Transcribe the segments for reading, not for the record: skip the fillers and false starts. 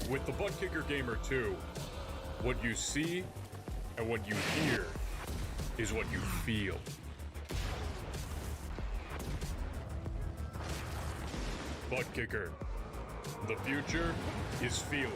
With the Butt Kicker Gamer 2, what you see and what you hear is what you feel. Butt Kicker. The future is feeling.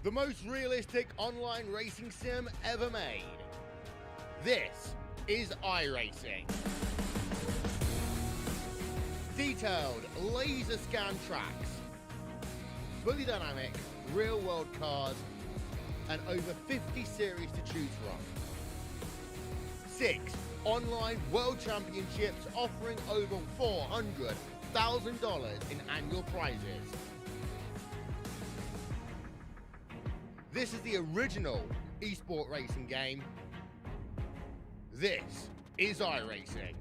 The most realistic online racing sim ever made. This is iRacing. Detailed laser scan tracks, fully dynamic real world cars, and over 50 series to choose from. 6 online world championships offering over $400,000 in annual prizes. This is the original esport racing game. This is iRacing.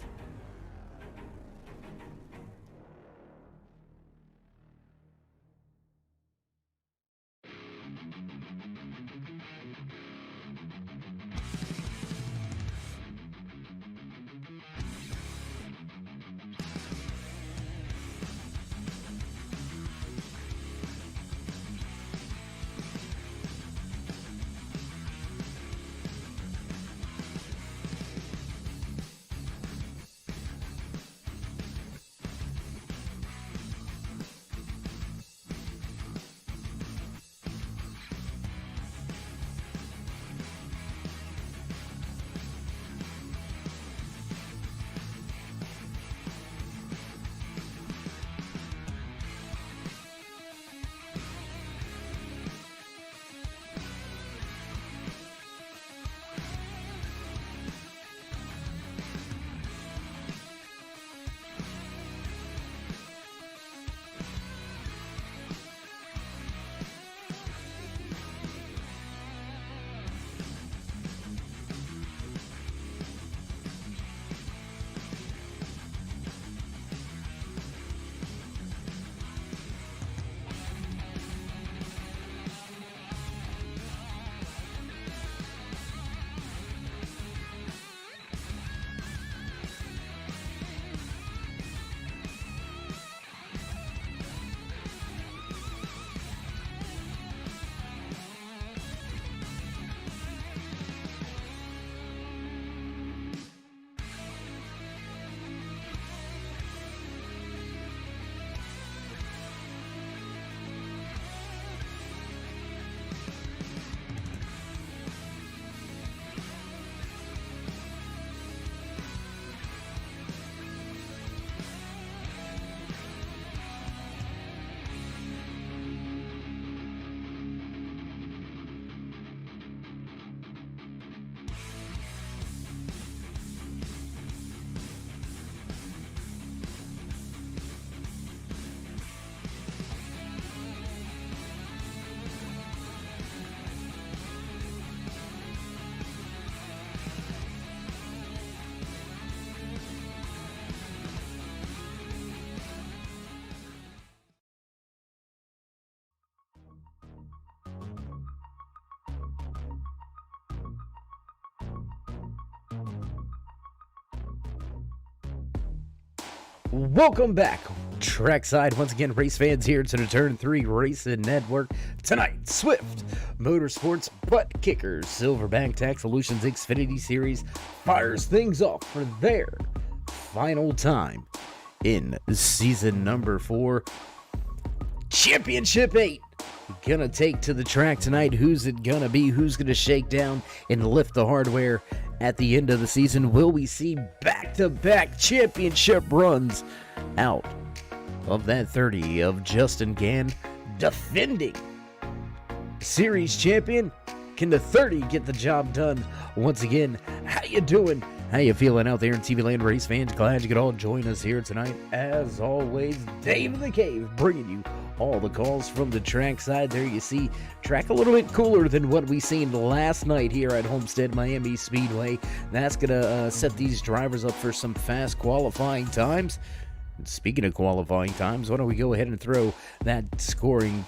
Welcome back, trackside. Once again, race fans here to the Turn 3 Racing Network. Tonight, Swift Motorsports Butt Kicker Silverback Tax Solutions Xfinity Series fires things off for their final time in season number 4. Championship 8 gonna take to the track tonight. Who's it gonna be? Who's gonna shake down and lift the hardware at the end of the season? Will we see back-to-back championship runs out of that 30 of Justin Gann, defending series champion? Can the 30 get the job done once again? How you doing? How you feeling out there in TV land, race fans? Glad you could all join us here tonight. As always, Dave in the Cave bringing you all the calls from the trackside. There you see track a little bit cooler than what we seen last night here at Homestead Miami Speedway. That's gonna set these drivers up for some fast qualifying times. Speaking of qualifying times, why don't we go ahead and throw that scoring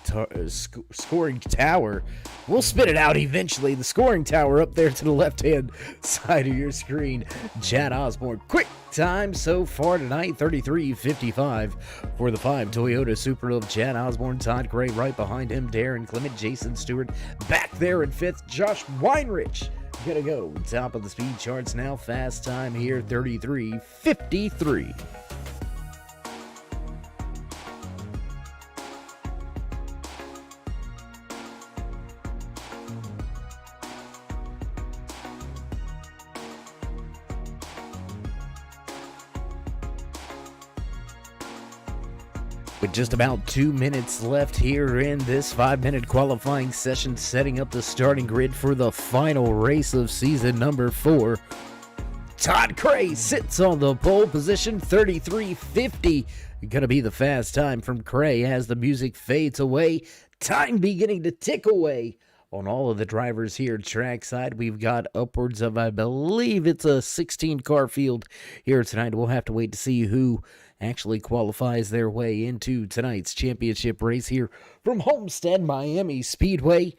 tower? We'll spit it out eventually. The scoring tower up there to the left-hand side of your screen. Chad Osborne, quick time so far tonight, 33:55 for the 5 Toyota Supra of Chad Osborne. Todd Gray right behind him. Darren Clement, Jason Stewart back there in 5th. Josh Weinrich gonna go top of the speed charts now. Fast time here, 33:53. With just about 2 minutes left here in this 5-minute qualifying session, setting up the starting grid for the final race of season number 4. Todd Gray sits on the pole position, 33:50. Gonna be the fast time from Gray as the music fades away. Time beginning to tick away on all of the drivers here trackside. We've got upwards of, I believe it's a 16-car field here tonight. We'll have to wait to see who actually qualifies their way into tonight's championship race here from Homestead Miami Speedway.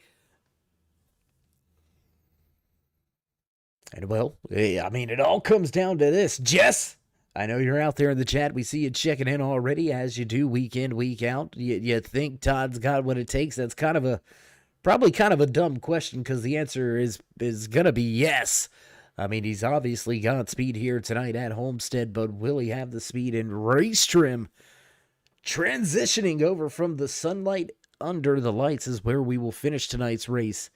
And well, I mean, it all comes down to this. Jess, I know you're out there in the chat. We see you checking in already, as you do week in, week out. You think Todd's got what it takes? That's probably kind of a dumb question, because the answer is going to be yes. I mean, he's obviously got speed here tonight at Homestead, but will he have the speed in race trim? Transitioning over from the sunlight under the lights is where we will finish tonight's race.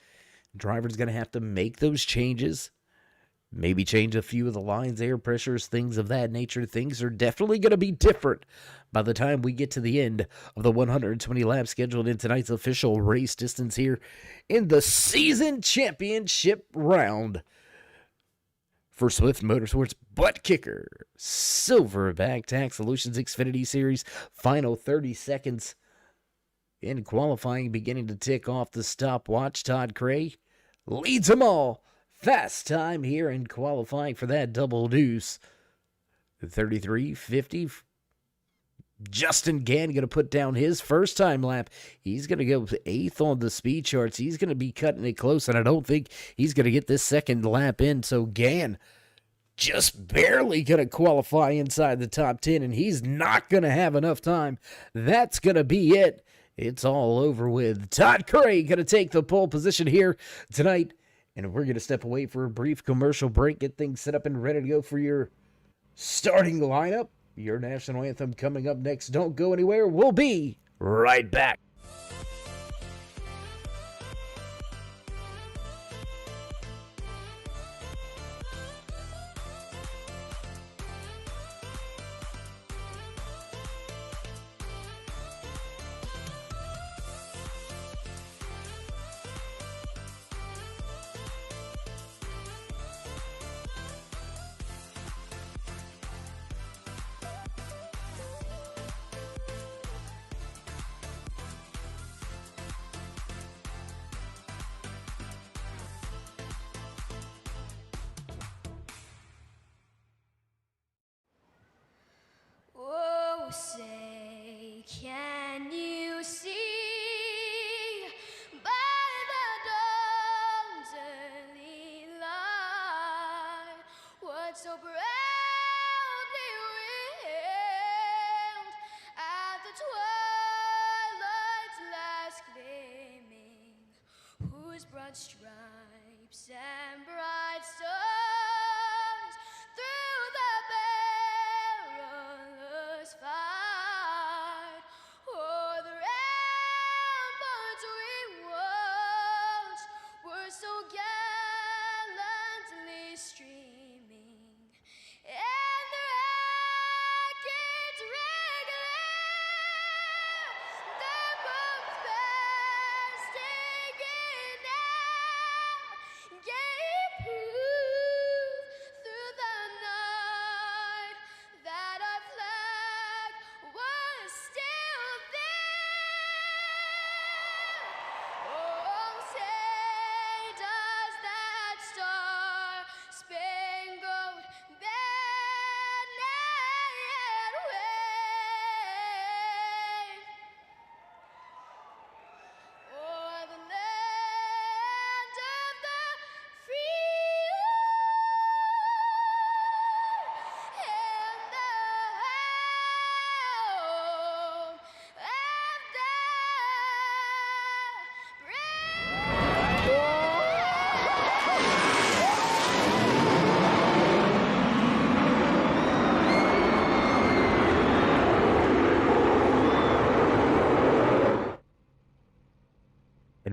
Driver's going to have to make those changes. Maybe change a few of the lines, air pressures, things of that nature. Things are definitely going to be different by the time we get to the end of the 120 laps scheduled in tonight's official race distance here in the season championship round. For Swift Motorsports Butt Kicker Silverback Tax Solutions Xfinity Series, final 30 seconds in qualifying, beginning to tick off the stopwatch. Todd Gray leads them all. Fast time here in qualifying for that double deuce. 33:50. Justin Gann going to put down his first time lap. He's going to go 8th on the speed charts. He's going to be cutting it close, and I don't think he's going to get this second lap in. So Gann just barely going to qualify inside the top 10, and he's not going to have enough time. That's going to be it. It's all over with. Todd Gray going to take the pole position here tonight, and we're going to step away for a brief commercial break, get things set up and ready to go for your starting lineup. Your national anthem coming up next. Don't go anywhere. We'll be right back. Say, can you see by the dawn's early light what so proudly wailed at the twilight's last gleaming, whose broad stripes and bright stars through the perilous fight o'er the ramparts we watched were so gallantly streaming.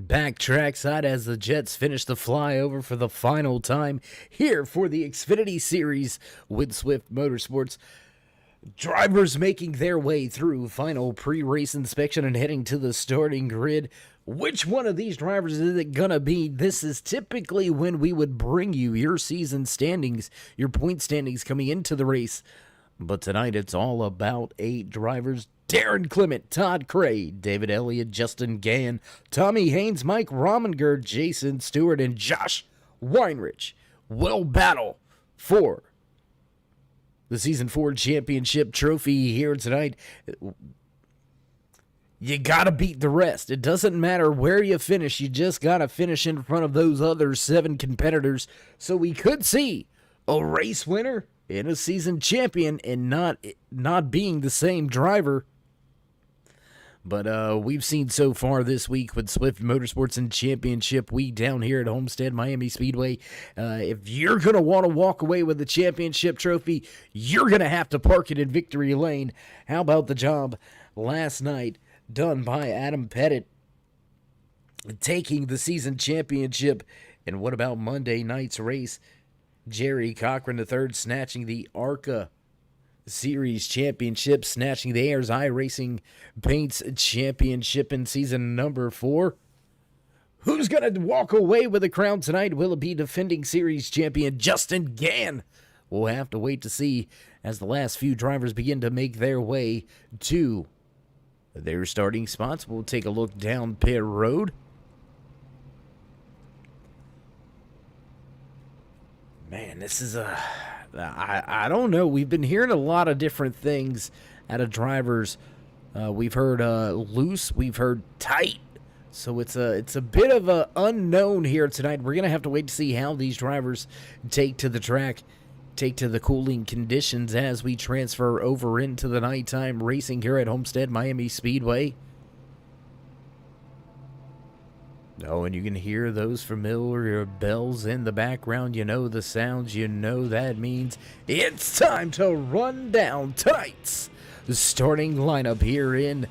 back trackside as the Jets finish the flyover for the final time here for the Xfinity Series with Swift Motorsports. Drivers making their way through final pre-race inspection and heading to the starting grid. Which one of these drivers is it gonna be? This is typically when we would bring you your season standings, your point standings coming into the race. But tonight it's all about 8 drivers. Darren Clement, Todd Cray, David Elliott, Justin Gann, Tommy Haynes, Mike Rominger, Jason Stewart, and Josh Weinrich will battle for the Season 4 Championship trophy here tonight. You gotta beat the rest. It doesn't matter where you finish. You just gotta finish in front of those other 7 competitors. So we could see a race winner and a season champion and not being the same driver. But we've seen so far this week with Swift Motorsports and Championship Week down here at Homestead Miami Speedway. If you're going to want to walk away with the championship trophy, you're going to have to park it in Victory Lane. How about the job last night done by Adam Pettit, taking the season championship? And what about Monday night's race? Jerry Cochran III snatching the ARCA Series Championship, snatching the Ayers iRacing Paints Championship in season number 4. Who's going to walk away with the crown tonight? Will it be defending series champion Justin Gann? We'll have to wait to see as the last few drivers begin to make their way to their starting spots. We'll take a look down pit road. Man, this is I don't know. We've been hearing a lot of different things out of drivers. We've heard loose. We've heard tight. So it's a bit of a unknown here tonight. We're going to have to wait to see how these drivers take to the track, take to the cooling conditions as we transfer over into the nighttime racing here at Homestead Miami Speedway. Oh, and you can hear those familiar bells in the background. You know the sounds. You know that means it's time to run down tonight's starting lineup here in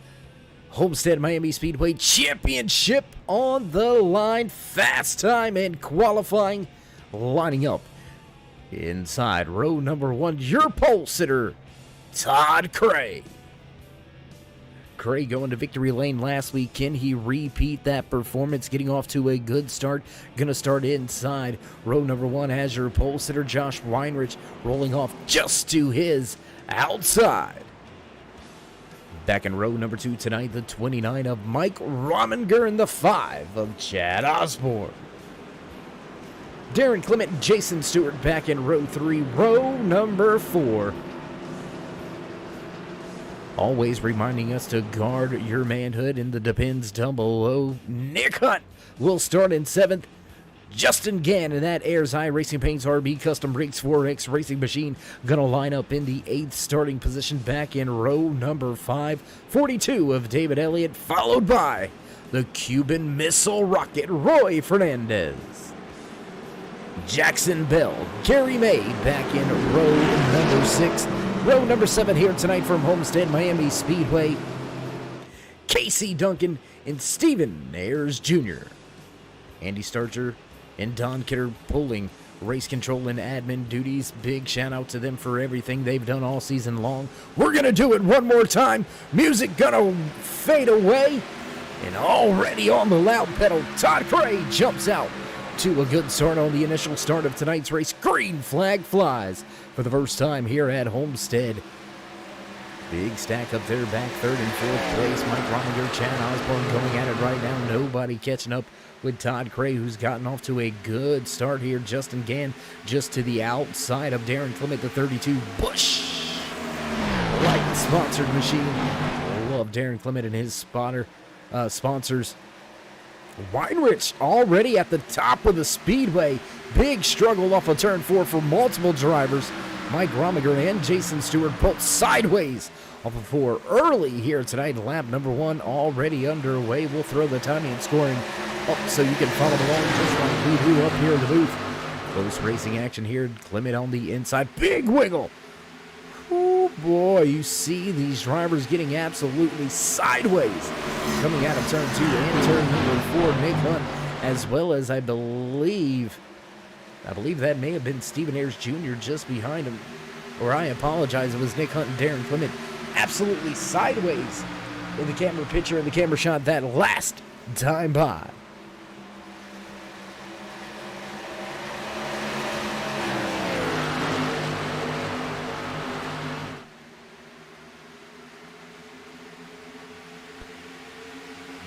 Homestead Miami Speedway. Championship on the line. Fast time and qualifying. Lining up inside row number 1. Your pole sitter, Todd Cray. Cray going to victory lane last week. Can he repeat that performance? Getting off to a good start. Going to start inside row number 1 as your pole sitter, Josh Weinrich, rolling off just to his outside. Back in row number 2 tonight, the 29 of Mike Rominger and the 5 of Chad Osborne. Darren Clement and Jason Stewart back in row 3, row number 4. Always reminding us to guard your manhood in the depends down below. Nick Hunt will start in 7th. Justin Gann and that Ayers iRacing Paints RB Custom Rigs 4X Racing Machine gonna line up in the 8th starting position back in row number 5. 42 of David Elliott, followed by the Cuban Missile Rocket Roy Fernandez. Jackson Bell, Gary May back in row number 6. Row number 7 here tonight from Homestead Miami Speedway. Casey Duncan and Steven Ayers Jr. Andy Starcher and Don Kidder pulling race control and admin duties. Big shout out to them for everything they've done all season long. We're going to do it one more time. Music gonna fade away. And already on the loud pedal, Todd Cray jumps out to a good start on the initial start of tonight's race. Green flag flies for the first time here at Homestead. Big stack up there, back 3rd and 4th place. Mike Rominger, Chad Osborne going at it right now. Nobody catching up with Todd Cray, who's gotten off to a good start here. Justin Gann just to the outside of Darren Clement, the 32 Busch Light sponsored machine. Love Darren Clement and his sponsors. Weinrich already at the top of the speedway. Big struggle off of turn 4 for multiple drivers. Mike Rominger and Jason Stewart both sideways off of 4 early here tonight. Lap number 1 already underway. We'll throw the timing and scoring up so you can follow along just like we do up here in the booth. Close racing action here. Clement on the inside. Big wiggle. Oh boy, you see these drivers getting absolutely sideways coming out of turn 2 and turn number 4. Nick Hunt, as well as I believe that may have been Stephen Ayers Jr. just behind him. Or I apologize, it was Nick Hunt and Darren Clement absolutely sideways in the camera picture and the camera shot that last time by.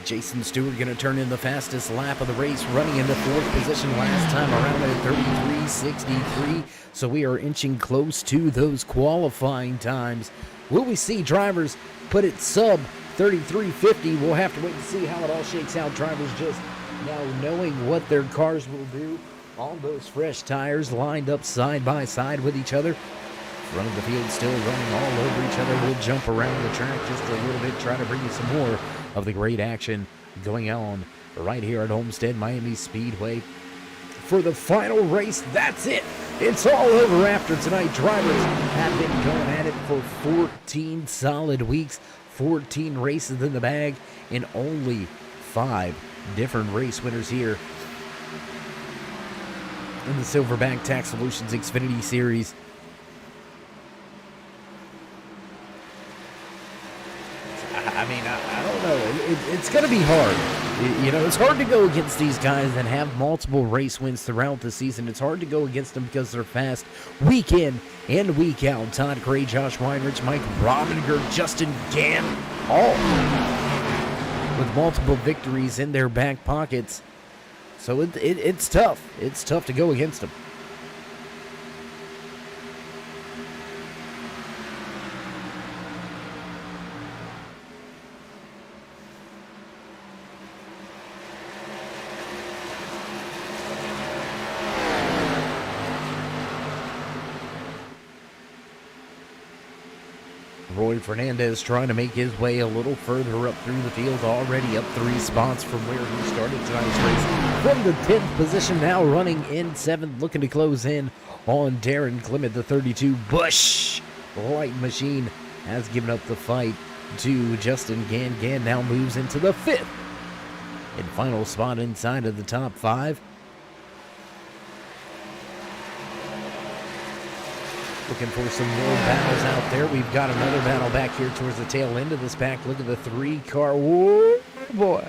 Jason Stewart going to turn in the fastest lap of the race, running into 4th position last time around at 33.63. So we are inching close to those qualifying times. Will we see drivers put it sub 33.50? We'll have to wait and see how it all shakes out. Drivers just now knowing what their cars will do on those fresh tires lined up side by side with each other. Front of the field still running all over each other. We'll jump around the track just a little bit, try to bring you some more of the great action going on right here at Homestead Miami Speedway. For the final race, that's it. It's all over after tonight. Drivers have been going at it for 14 solid weeks, 14 races in the bag, and only 5 different race winners here in the Silverback Tax Solutions Xfinity Series. I mean, I don't know. It's going to be hard. You know, it's hard to go against these guys that have multiple race wins throughout the season. It's hard to go against them because they're fast week in and week out. Todd Gray, Josh Weinrich, Mike Rominger, Justin Gann, all with multiple victories in their back pockets. So it's tough. It's tough to go against them. Roy Fernandez trying to make his way a little further up through the field, already up 3 spots from where he started tonight's race. From the 10th position, now running in 7th, looking to close in on Darren Clement. The 32 Busch Light Machine has given up the fight to Justin Gann. Gann now moves into the 5th and final spot inside of the top 5. Looking for some more battles out there. We've got another battle back here towards the tail end of this pack. Look at the 3-car. Whoa, boy.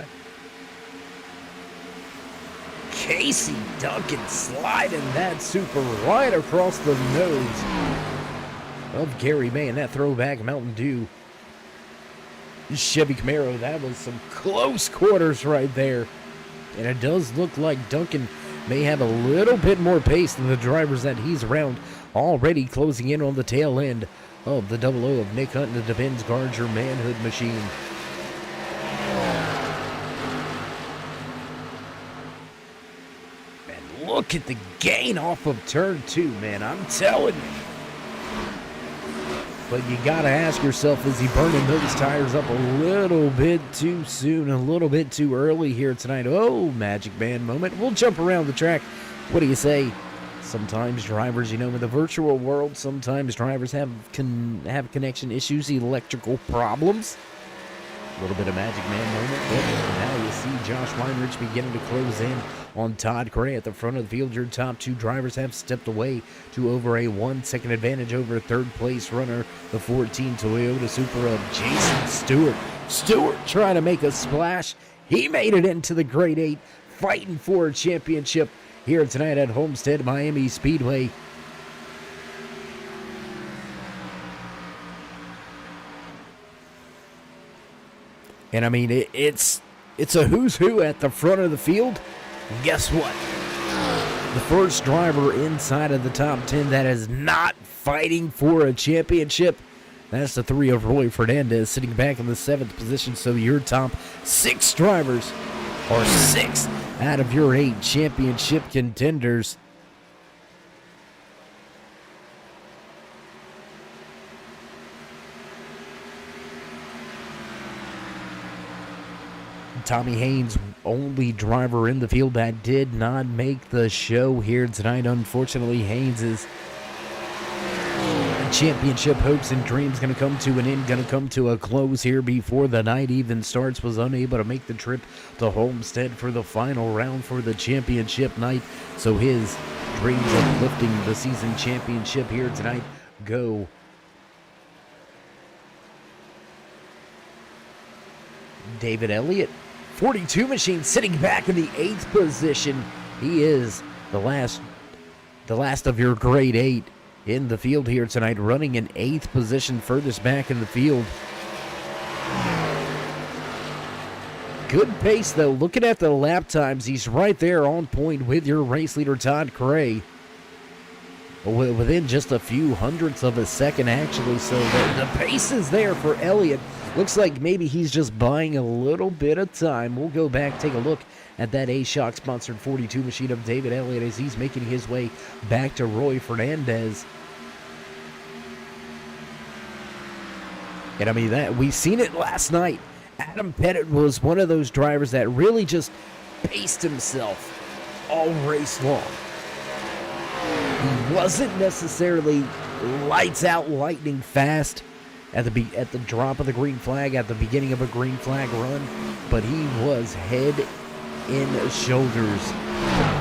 Casey Duncan sliding that super right across the nose of Gary May. And that throwback Mountain Dew Chevy Camaro. That was some close quarters right there. And it does look like Duncan may have a little bit more pace than the drivers that he's around. Already closing in on the tail end of the 00 of Nick Hunt and the Benz Garger Manhood Machine. And look at the gain off of turn 2, man. I'm telling you. But you got to ask yourself, is he burning those tires up a little bit too soon, a little bit too early here tonight? Oh, Magic Man moment. We'll jump around the track. What do you say? Sometimes drivers, you know, in the virtual world, sometimes drivers have connection issues, electrical problems. A little bit of Magic Man moment. But now you see Josh Weinrich beginning to close in on Todd Gray at the front of the field. Your top 2 drivers have stepped away to over a 1-second advantage over 3rd place runner, the 14 Toyota Supra of Jason Stewart. Stewart trying to make a splash. He made it into the Grade 8, fighting for a championship here tonight at Homestead Miami Speedway. And I mean, it's a who's who at the front of the field. And guess what? The first driver inside of the top 10 that is not fighting for a championship, that's the 3 of Roy Fernandez sitting back in the 7th position. So your top 6 drivers are 6 out of your 8 championship contenders. Tommy Haynes, only driver in the field that did not make the show here tonight. Unfortunately, Haynes is championship hopes and dreams going to come to an end, going to come to a close here before the night even starts. Was unable to make the trip to Homestead for the final round for the championship night, so his dreams of lifting the season championship here tonight go. David Elliott, 42 machine, sitting back in the 8th position. He is the last of your grade 8 in the field here tonight, running in 8th position, furthest back in the field. Good pace, though. Looking at the lap times, he's right there on point with your race leader, Todd Cray. Within just a few hundredths of a second, actually. So the pace is there for Elliott. Looks like maybe he's just buying a little bit of time. We'll go back, take a look at that A-Shock sponsored 42 machine of David Elliott as he's making his way back to Roy Fernandez. And I mean, that we've seen it last night. Adam Pettit was one of those drivers that really just paced himself all race long. He wasn't necessarily lights out, lightning fast at the drop of the green flag, at the beginning of a green flag run, but he was head and shoulders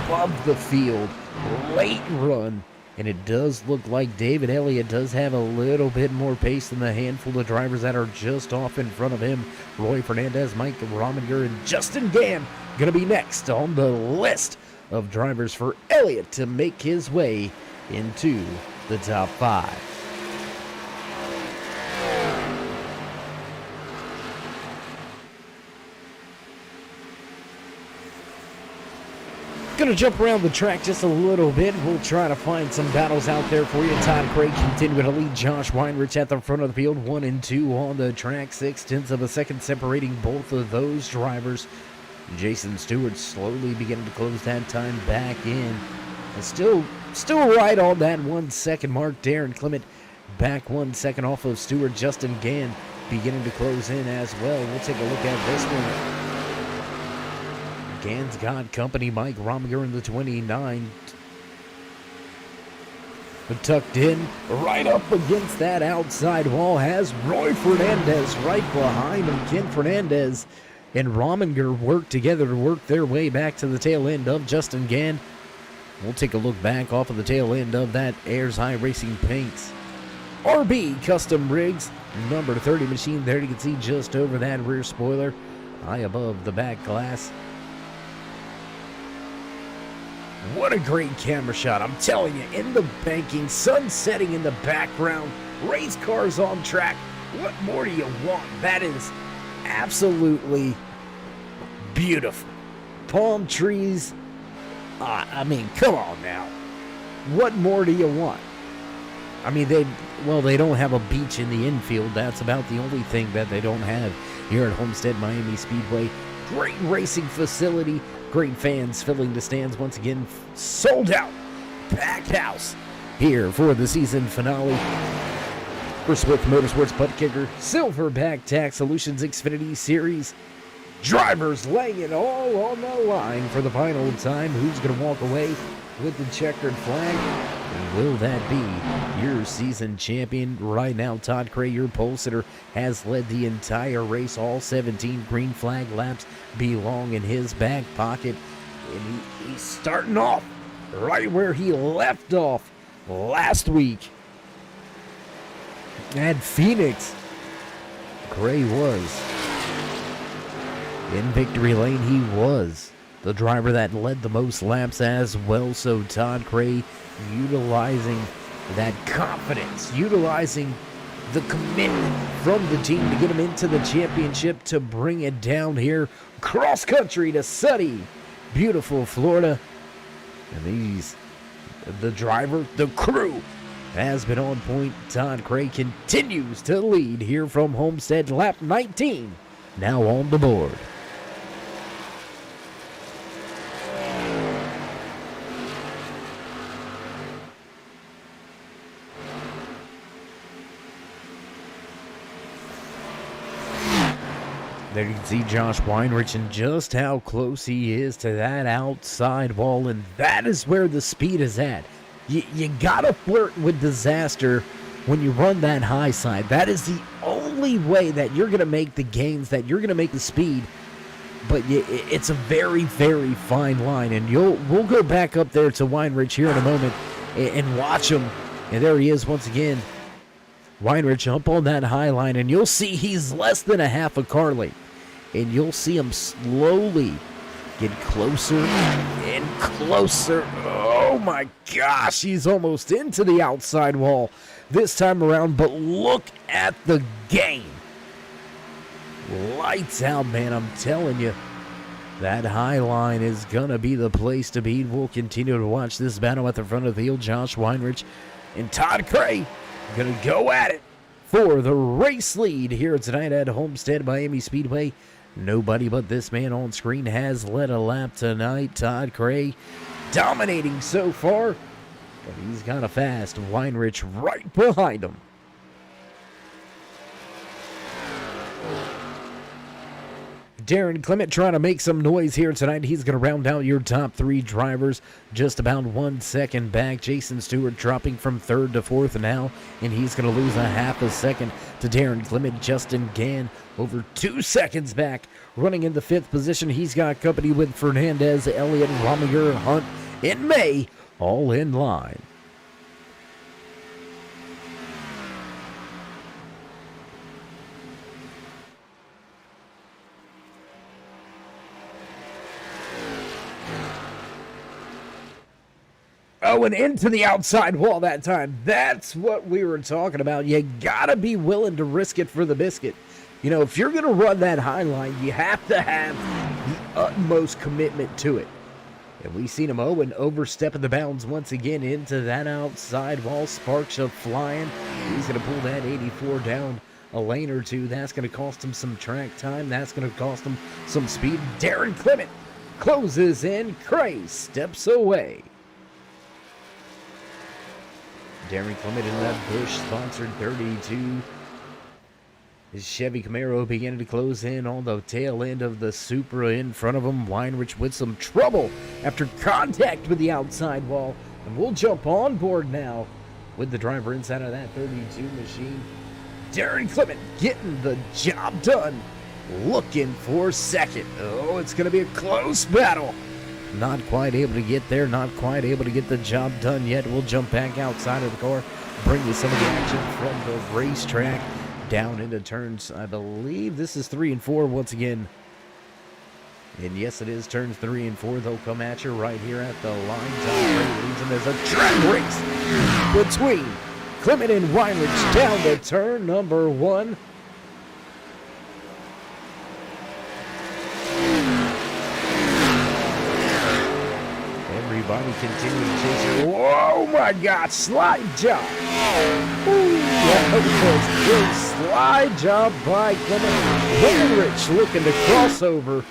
above the field, late run, and it does look like David Elliott does have a little bit more pace than the handful of drivers that are just off in front of him. Roy Fernandez, Mike Rominger, and Justin Gann going to be next on the list of drivers for Elliott to make his way into the top 5. Gonna jump around the track just a little bit. We'll try to find some battles out there for you. Todd Craig continuing to lead Josh Weinrich at the front of the field, 1 and 2 on the track, 0.6 of a second separating both of those drivers. Jason Stewart slowly beginning to close that time back in. And still right on that 1 second mark. Darren Clement back 1 second off of Stewart. Justin Gann beginning to close in as well. We'll take a look at this one. Gann's got company. Mike Rominger in the 29. But tucked in, right up against that outside wall, has Roy Fernandez right behind him. Ken Fernandez and Rominger work together to work their way back to the tail end of Justin Gann. We'll take a look back off of the tail end of that Ayers High Racing Paints RB Custom Rigs number 30 machine there. You can see just over that rear spoiler, high above the back glass. What a great camera shot. I'm telling you, in the banking, sun setting in the background, race cars on track. What more do you want? That is absolutely beautiful. Palm trees. I mean, come on now. What more do you want? I mean, they don't have a beach in the infield. That's about the only thing that they don't have here at Homestead Miami Speedway. Great racing facility. Great fans filling the stands once again. Sold out. Packed house here for the season finale. For Swift MotorSports BUTTKICKER Silverback Tax Solutions Xfinity Series. Drivers laying it all on the line for the final time. Who's going to walk away with the checkered flag? And will that be your season champion? Right now, Todd Cray, your pole sitter, has led the entire race. All 17 green flag laps belong in his back pocket. And he's starting off right where he left off last week at Phoenix. Cray was in victory lane. He was the driver that led the most laps as well. So Todd Cray utilizing that confidence, utilizing the commitment from the team to get him into the championship, to bring it down here cross country to sunny, beautiful Florida. And the driver, the crew has been on point. Todd Cray continues to lead here from Homestead, lap 19 now on the board. There you can see Josh Weinrich and just how close he is to that outside wall, and that is where the speed is at. You gotta flirt with disaster when you run that high side, that is the only way that you're going to make the gains, that you're going to make the speed. But it's a very, very fine line. And we'll go back up there to Weinrich here in a moment and watch him. And there he is once again. Weinrich up on that high line. And you'll see he's less than a half a car length. And you'll see him slowly get closer and closer. Oh my gosh, he's almost into the outside wall this time around. But look at the gain. Lights out, man. I'm telling you, that high line is going to be the place to be. We'll continue to watch this battle at the front of the field. Josh Weinrich and Todd Cray going to go at it for the race lead here tonight at Homestead Miami Speedway. Nobody but this man on screen has led a lap tonight. Todd Cray dominating so far, but he's kind of fast. Weinrich right behind him. Darren Clement trying to make some noise here tonight. He's going to round out your top three drivers just about 1 second back. Jason Stewart dropping from third to fourth now, and he's going to lose a half a second to Darren Clement. Justin Gann over 2 seconds back, running in the fifth position. He's got company with Fernandez, Elliott, Rominger, Hunt, and May all in line. Oh, and into the outside wall that time. That's what we were talking about. You gotta be willing to risk it for the biscuit. You know, if you're gonna run that high line, you have to have the utmost commitment to it. And we've seen him, Owen, overstepping the bounds once again into that outside wall. Sparks are flying. He's gonna pull that 84 down a lane or two. That's gonna cost him some track time. That's gonna cost him some speed. Darren Clement closes in. Cray steps away. Darren Clement in that Busch-sponsored 32. His Chevy Camaro beginning to close in on the tail end of the Supra in front of him. Weinrich with some trouble after contact with the outside wall. And we'll jump on board now with the driver inside of that 32 machine. Darren Clement getting the job done. Looking for second. Oh, it's going to be a close battle. Not quite able to get there, not quite able to get the job done yet. We'll jump back outside of the car, bring you some of the action from the racetrack down into turns. I believe this is 3 and 4 once again. And yes, it is turns 3 and 4. They'll come at you right here at the line. And there's a track race between Clement and Weinrich down to turn number 1. Everybody continue to chase her. Oh my God, slide job. Ooh, that was good slide job by Clement. Weinrich looking to cross over.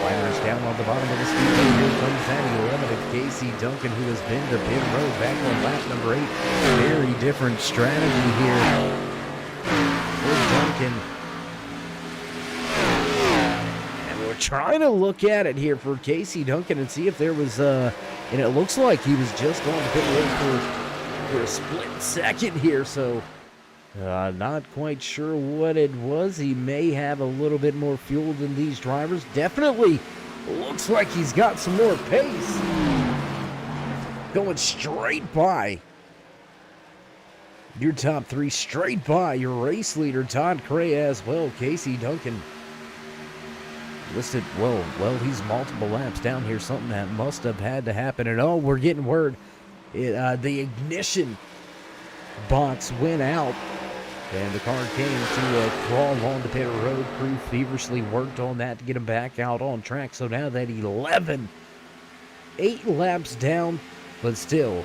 Weinrich down on the bottom of the speedway. Here comes that 11 of Casey Duncan, who has been to pit road back on lap number 8. Very different strategy here for Duncan. Trying to look at it here for Casey Duncan and see if there was and it looks like he was just on the pit road for a split second here, so not quite sure what it was. He may have a little bit more fuel than these drivers. Definitely looks like he's got some more pace. Going straight by your top 3, straight by your race leader Todd Cray as well. Casey Duncan listed, well, he's multiple laps down here. Something that must have had to happen. And oh, we're getting word. The ignition box went out, and the car came to crawl on the pit road. Crew feverishly worked on that to get him back out on track. So now that 8 laps down, but still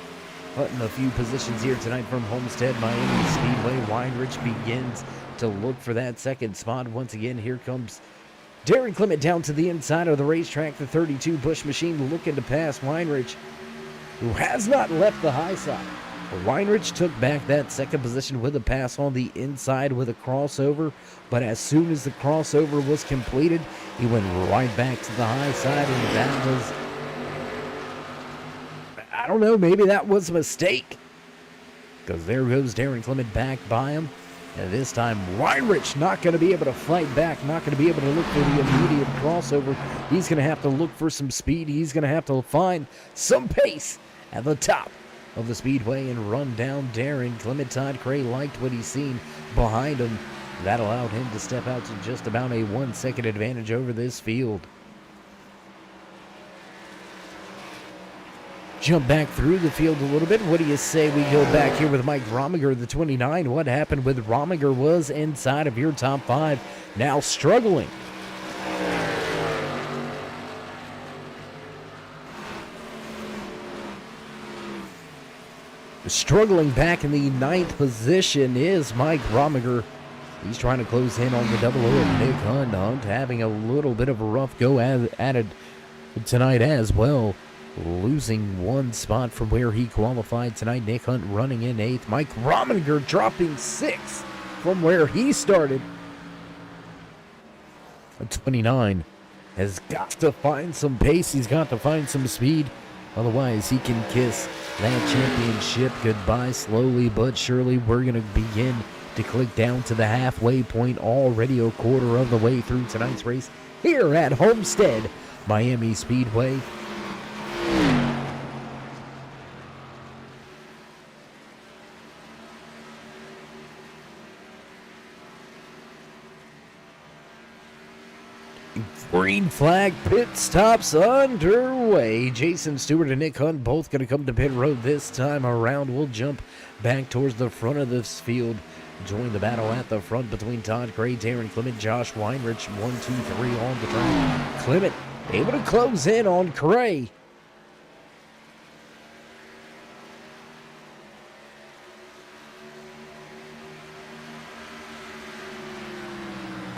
cutting a few positions here tonight from Homestead Miami Speedway. Weinrich begins to look for that second spot. Once again, here comes Darren Clement down to the inside of the racetrack. The 32 Busch machine looking to pass Weinrich, who has not left the high side. Weinrich took back that second position with a pass on the inside with a crossover, but as soon as the crossover was completed, he went right back to the high side, and that was, I don't know, maybe that was a mistake. because there goes Darren Clement back by him. And this time, Weinrich not going to be able to fight back, not going to be able to look for the immediate crossover. He's going to have to look for some speed. He's going to have to find some pace at the top of the speedway and run down Darren Clement. Todd Cray liked what he's seen behind him. That allowed him to step out to just about a 1 second advantage over this field. Jump back through the field a little bit. What do you say we go back here with Mike Rominger, the 29? What happened with Rominger was inside of your top 5, now struggling. Struggling back in the 9th position is Mike Rominger. He's trying to close in on the double O of Nick Hunt. Hunt having a little bit of a rough go at it tonight as well. Losing 1 spot from where he qualified tonight. Nick Hunt running in 8th. Mike Rominger dropping 6 from where he started. 29 has got to find some pace. He's got to find some speed. Otherwise, he can kiss that championship goodbye. Slowly but surely, we're going to begin to click down to the halfway point. Already a quarter of the way through tonight's race here at Homestead Miami Speedway. Green flag pit stops underway. Jason Stewart and Nick Hunt both going to come to pit road this time around. We'll jump back towards the front of this field. Join the battle at the front between Todd Cray, Darren Clement, Josh Weinrich. 1, 2, 3 on the track. Clement able to close in on Cray.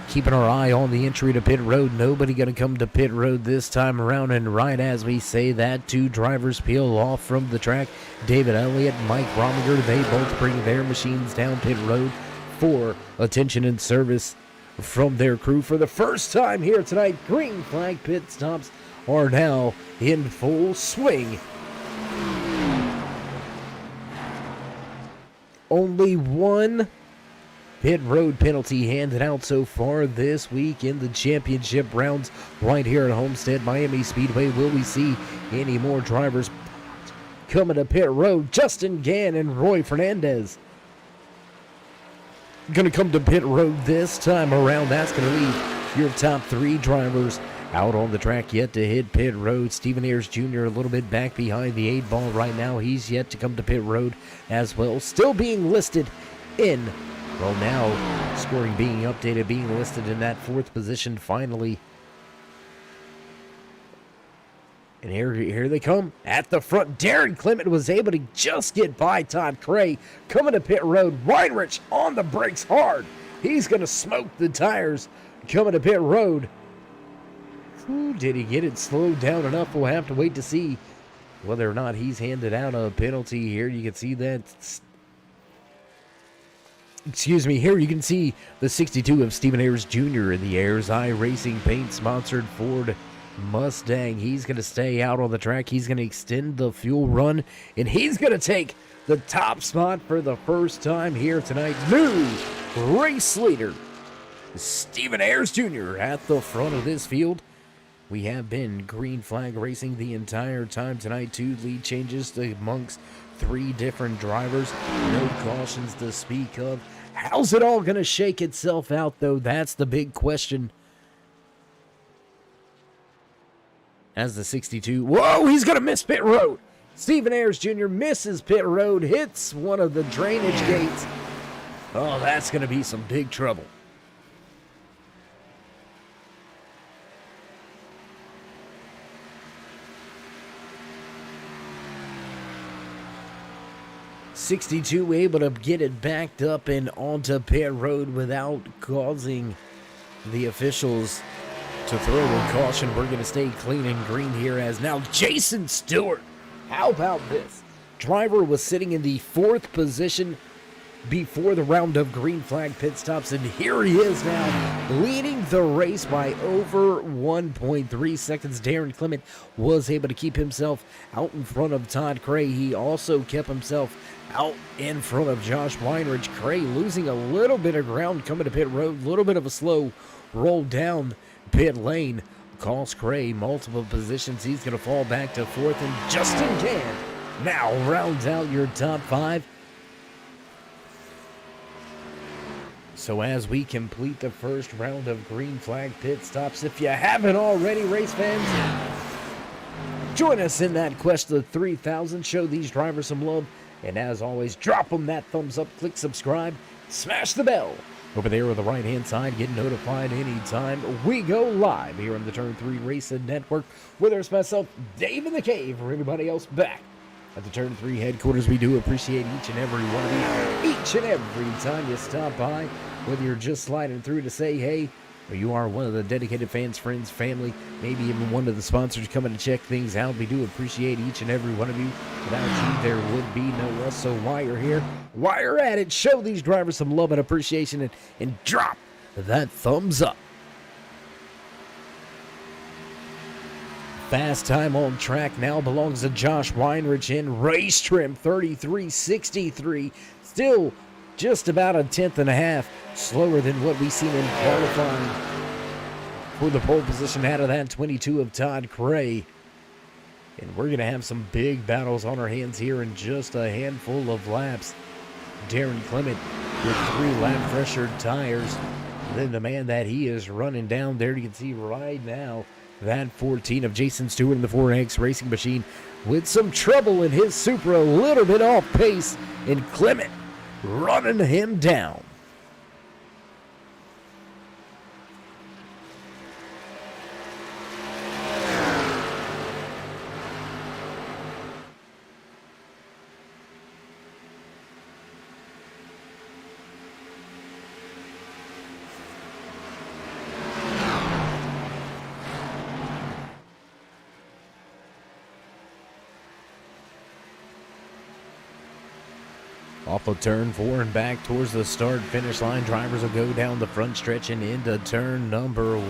Keeping our eye on the entry to pit road. Nobody going to come to pit road this time around. And right as we say that, 2 drivers peel off from the track. David Elliott, Mike Rominger, they both bring their machines down pit road for attention and service from their crew for the first time here tonight. Green flag pit stops are now in full swing. Only 1 pit road penalty handed out so far this week in the championship rounds right here at Homestead Miami Speedway. Will we see any more drivers coming to pit road? Justin Gann and Roy Fernandez going to come to pit road this time around. That's going to leave your top 3 drivers out on the track yet to hit pit road. Stephen Ayers Jr. a little bit back behind the 8 ball right now. He's yet to come to pit road as well. Still being listed in, well, now scoring being updated, being listed in that 4th position finally. And here they come at the front. Darren Clement was able to just get by Todd Cray. Coming to pit road. Weinrich on the brakes hard. He's going to smoke the tires coming to pit road. Ooh, did he get it slowed down enough? We'll have to wait to see whether or not he's handed out a penalty here. You can see that. Excuse me, here you can see the 62 of Stephen Ayers Jr. in the Ayers Eye Racing paint-sponsored Ford Mustang. He's going to stay out on the track. He's going to extend the fuel run, and he's going to take the top spot for the first time here tonight. New race leader, Stephen Ayers Jr. at the front of this field. We have been green flag racing the entire time tonight. 2 lead changes amongst 3 different drivers. No cautions to speak of. How's it all going to shake itself out, though? That's the big question. As the 62... Whoa, he's going to miss pit road. Stephen Ayers Jr. misses pit road, hits one of the drainage gates. Oh, that's going to be some big trouble. .62 able to get it backed up and onto pit road without causing the officials to throw a caution. We're going to stay clean and green here as now Jason Stewart. How about this? Driver was sitting in the 4th position. before the round of green flag pit stops, and here he is now, leading the race by over 1.3 seconds. Darren Clement was able to keep himself out in front of Todd Cray. He also kept himself out in front of Josh Weinrich. Cray losing a little bit of ground coming to pit road, a little bit of a slow roll down pit lane. Cost Cray multiple positions. He's going to fall back to fourth, and Justin Can now rounds out your top five. So as we complete the first round of green flag pit stops, if you haven't already, race fans, join us in that quest of 3,000. Show these drivers some love. And as always, drop them that thumbs up, click subscribe, smash the bell over there on the right-hand side. Get notified anytime we go live here on the Turn 3 Racing Network. Whether it's myself, Dave in the Cave, or anybody else back at the Turn 3 headquarters, we do appreciate each and every one of you. Each and every time you stop by, whether you're just sliding through to say hey, or you are one of the dedicated fans, friends, family, maybe even one of the sponsors coming to check things out, we do appreciate each and every one of you. Without you, there would be no us. So while you're here, while you're at it, show these drivers some love and appreciation, and drop that thumbs up. Fast time on track now belongs to Josh Weinrich in race trim 33.63. Still just about a tenth and a half slower than what we seen in qualifying for the pole position out of that 22 of Todd Cray. And we're going to have some big battles on our hands here in just a handful of laps. Darren Clement with 3 lap pressured tires. Then the man that he is running down there, you can see right now, that 14 of Jason Stewart in the 4X Racing Machine with some trouble in his Supra, a little bit off pace, and Clement running him down. Off of turn 4 and back towards the start finish line, drivers will go down the front stretch and into turn number 1.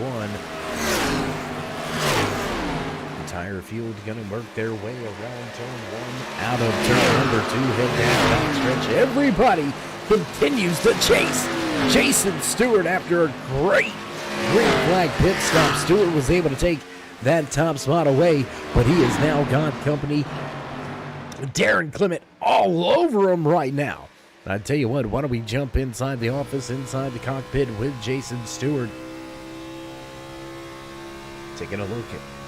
The tire field going to work their way around turn 1, out of turn number 2, head down back stretch. Everybody continues to chase Jason Stewart after a great green flag pit stop. Stewart was able to take that top spot away, but he has now got company. Darren Clement all over him right now. And I tell you what, why don't we jump inside the office, inside the cockpit with Jason Stewart. Taking a look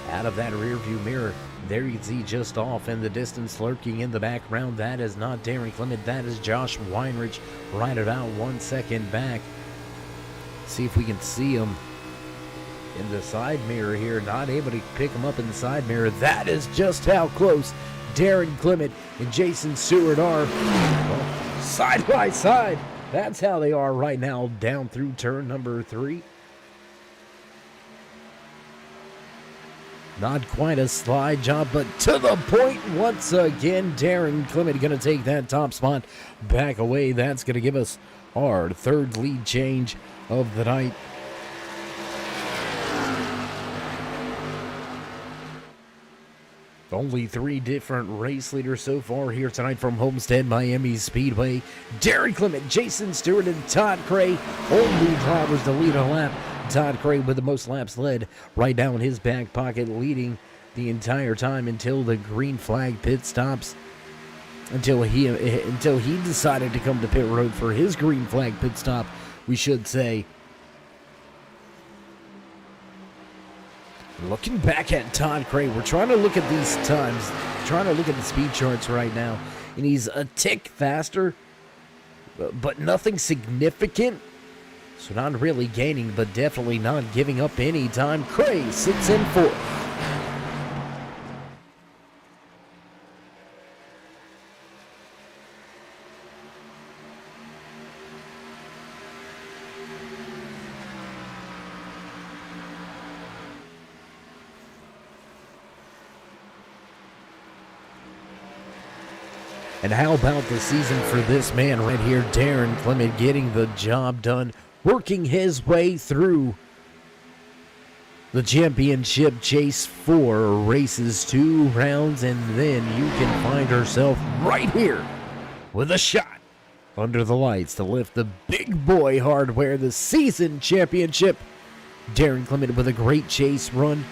out of that rear view mirror. There you can see just off in the distance, lurking in the background. That is not Darren Clement, that is Josh Weinrich, right about 1 second back. See if we can see him in the side mirror here. Not able to pick him up in the side mirror. That is just how close Darren Clement and Jason Stewart are, well, side by side. That's how they are right now down through turn number 3. Not quite a slide job, but to the point once again. Darren Clement going to take that top spot back away. That's going to give us our 3rd lead change of the night. Only 3 different race leaders so far here tonight from Homestead Miami Speedway. Darren Clement, Jason Stewart, and Todd Cray, only drivers to lead a lap. Todd Cray with the most laps led right now in his back pocket, leading the entire time until the green flag pit stops. Until he decided to come to pit road for his green flag pit stop, we should say. Looking back at Todd Cray, we're trying to look at these times, trying to look at the speed charts right now, and he's a tick faster, but nothing significant. So not really gaining, but definitely not giving up any time. Cray sits in 4th. And how about the season for this man right here, Darren Clement, getting the job done, working his way through the championship chase, 4 races, 2 rounds, and then you can find herself right here with a shot under the lights to lift the big boy hardware, the season championship. Darren Clement with a great chase run.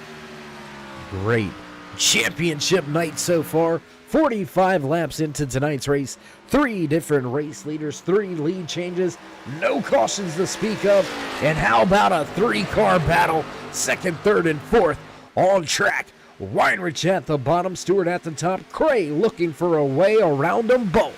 Great championship night so far. 45 laps into tonight's race. 3 different race leaders, 3 lead changes, no cautions to speak of. And how about a 3-car battle? 2nd, 3rd, and 4th on track. Weinrich at the bottom, Stewart at the top. Cray looking for a way around them both.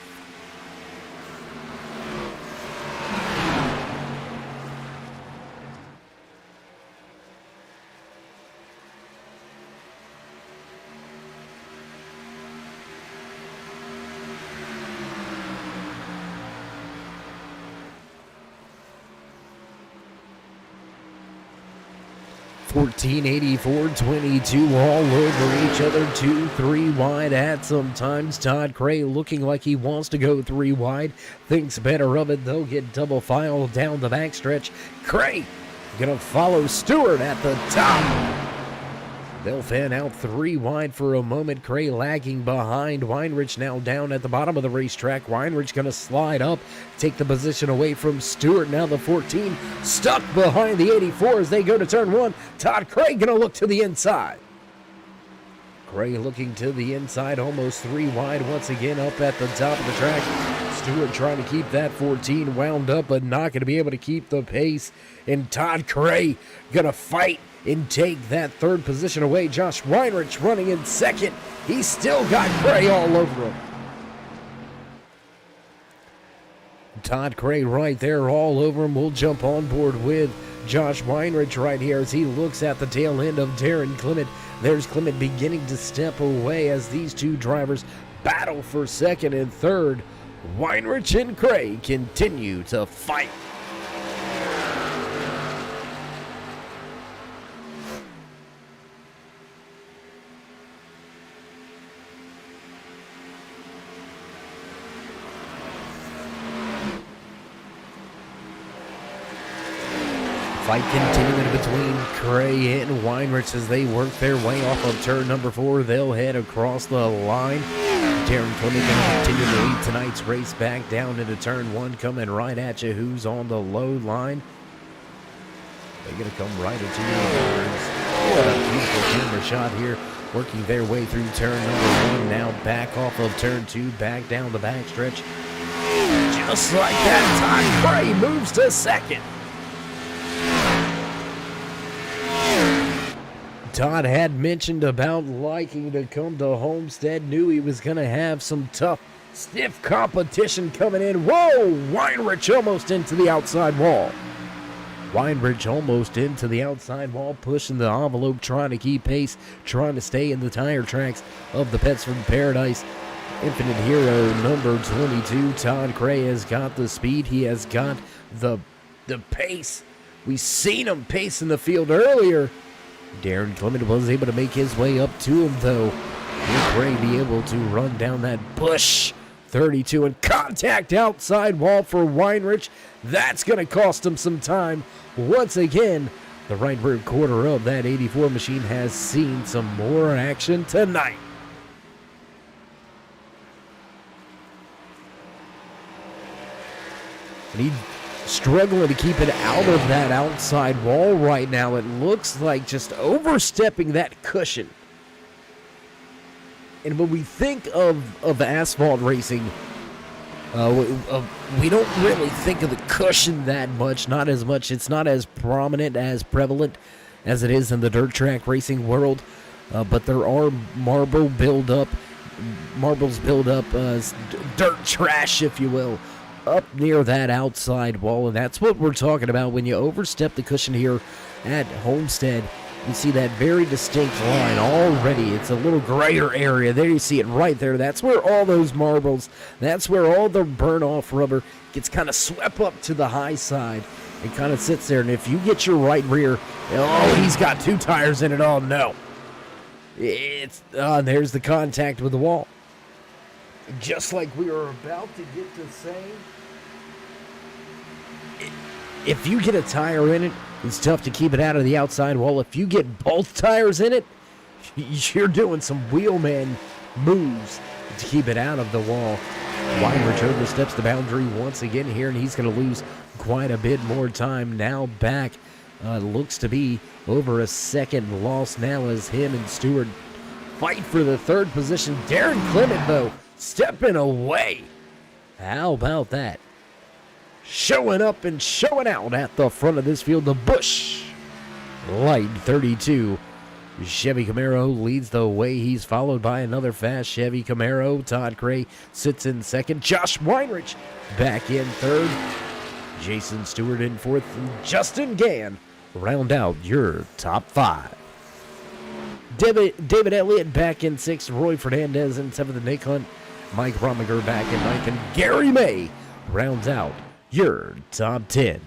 (1484-22) all over each other, 2-3 wide at some times. Todd Cray looking like he wants to go 3 wide, thinks better of it. They'll get double file down the backstretch. Cray gonna follow Stewart at the top. They'll fan out 3 wide for a moment. Cray lagging behind. Weinrich now down at the bottom of the racetrack. Weinrich going to slide up, take the position away from Stewart. Now the 14 stuck behind the 84 as they go to turn 1. Todd Cray going to look to the inside. Cray looking to the inside, almost 3 wide once again up at the top of the track. Stewart trying to keep that 14 wound up, but not going to be able to keep the pace. And Todd Cray going to fight and take that 3rd position away. Josh Weinrich running in 2nd. He's still got Cray all over him. Todd Cray right there all over him. We'll jump on board with Josh Weinrich right here as he looks at the tail end of Darren Clement. There's Clement beginning to step away as these 2 drivers battle for 2nd and 3rd. Weinrich and Cray continue to fight. Fight continuing between Cray and Weinrich as they work their way off of turn number 4. They'll head across the line. Darren Clement going to continue to lead tonight's race back down into turn 1, coming right at you. Who's on the low line? They're going to come right into your arms. What a beautiful camera shot here. Working their way through turn number 1. Now back off of turn 2, back down the backstretch. Just like that, Todd Cray moves to 2nd. Todd had mentioned about liking to come to Homestead, knew he was going to have some tough, stiff competition coming in. Whoa! Weinrich almost into the outside wall. Weinrich almost into the outside wall, pushing the envelope, trying to keep pace, trying to stay in the tire tracks of the Pets from Paradise. Infinite Hero number 22, Todd Cray has got the speed. He has got the pace. We've seen him pace in the field earlier. Darren Clement was able to make his way up to him, though. Will Cray be able to run down that bush? 32 and contact outside wall for Weinrich. That's going to cost him some time. Once again, the right rear quarter of that 84 machine has seen some more action tonight. And he's struggling to keep it out of that outside wall right now. It looks like just overstepping that cushion. And when we think of asphalt racing, we don't really think of the cushion that much. Not as much. It's not as prominent, as prevalent as it is in the dirt track racing world. But there are marbles build up, dirt trash, if you will, up near that outside wall. And that's what we're talking about when you overstep the cushion here at Homestead. You see that very distinct line already. It's a little grayer area. There you see it right there. That's where all those marbles, that's where all the burn-off rubber gets kind of swept up to the high side and kind of sits there. And if you get your right rear, oh, he's got 2 tires in it. Oh, no. There's the contact with the wall. just like we were about to get to say, if you get a tire in it, it's tough to keep it out of the outside wall. If you get both tires in it, you're doing some wheelman moves to keep it out of the wall. Weinrich oversteps the boundary once again here, and he's going to lose quite a bit more time. Now back, looks to be over a second loss now as him and Stewart fight for the third position. Darren Clement, though, stepping away. How about that? Showing up and showing out at the front of this field, the Busch Light 32 Chevy Camaro leads the way. He's followed by another fast Chevy Camaro. Todd Gray sits in second. Josh Weinrich back in third. Jason Stewart in fourth. And Justin Gann round out your top five. David Elliott back in sixth. Roy Fernandez in seventh. Nick Hunt. Mike Rominger back in ninth. And Gary May rounds out your top 10.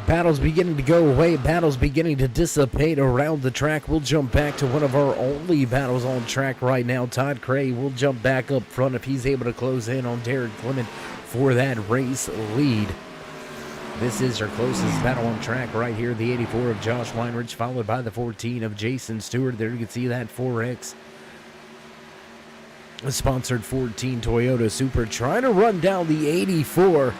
Battles beginning to go away. Battles beginning to dissipate around the track. We'll jump back to one of our only battles on track right now. Todd Cray will jump back up front if he's able to close in on Darren Clement for that race lead. This is our closest battle on track right here. The 84 of Josh Weinrich, followed by the 14 of Jason Stewart. There you can see that 4X. A sponsored 14 Toyota Supra trying to run down the 84.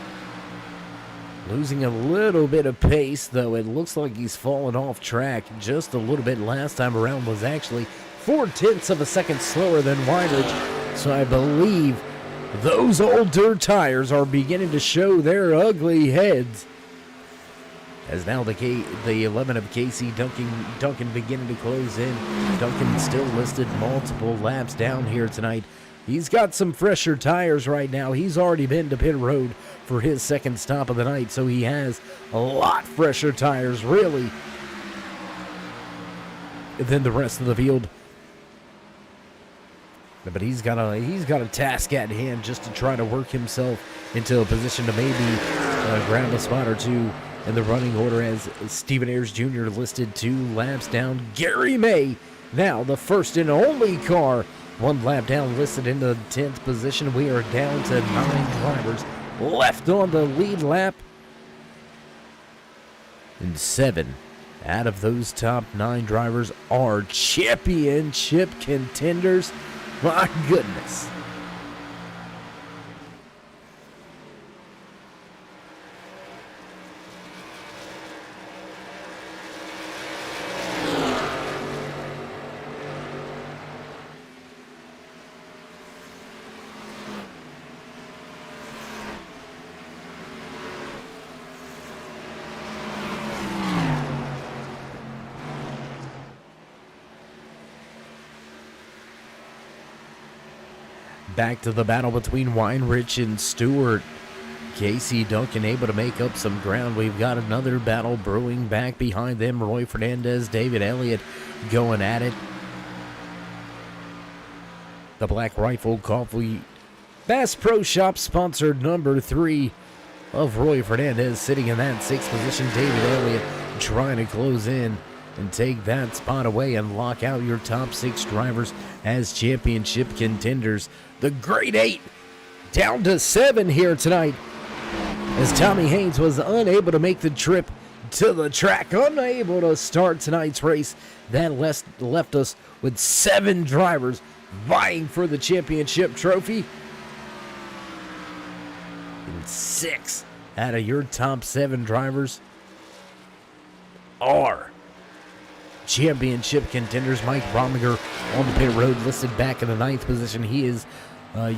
Losing a little bit of pace, though. It looks like he's fallen off track just a little bit. Last time around was actually 0.4 of a second slower than Weinrich. So I believe those old dirt tires are beginning to show their ugly heads. As now the 11 of Casey Duncan beginning to close in. Duncan still listed multiple laps down here tonight. He's got some fresher tires right now. He's already been to pit road for his second stop of the night, so he has a lot fresher tires, really, than the rest of the field. But he's got a task at hand just to try to work himself into a position to maybe grab a spot or two in the running order, as Stephen Ayers Jr. listed 2 laps down. Gary May, now the first and only car 1 lap down, listed in the 10th position. We are down to 9 drivers left on the lead lap. And 7 out of those top 9 drivers are championship contenders. My goodness. Back to the battle between Weinrich and Stewart. Casey Duncan able to make up some ground. We've got another battle brewing back behind them. Roy Fernandez, David Elliott going at it. The Black Rifle Coffee Bass Pro Shop sponsored number 3 of Roy Fernandez sitting in that 6th position. David Elliott trying to close in and take that spot away and lock out your top 6 drivers as championship contenders. The Great 8 down to 7 here tonight, as Tommy Haynes was unable to make the trip to the track, unable to start tonight's race. That left us with 7 drivers vying for the championship trophy. And 6 out of your top 7 drivers are championship contenders. Mike Rominger on the pit road, listed back in the 9th position. He is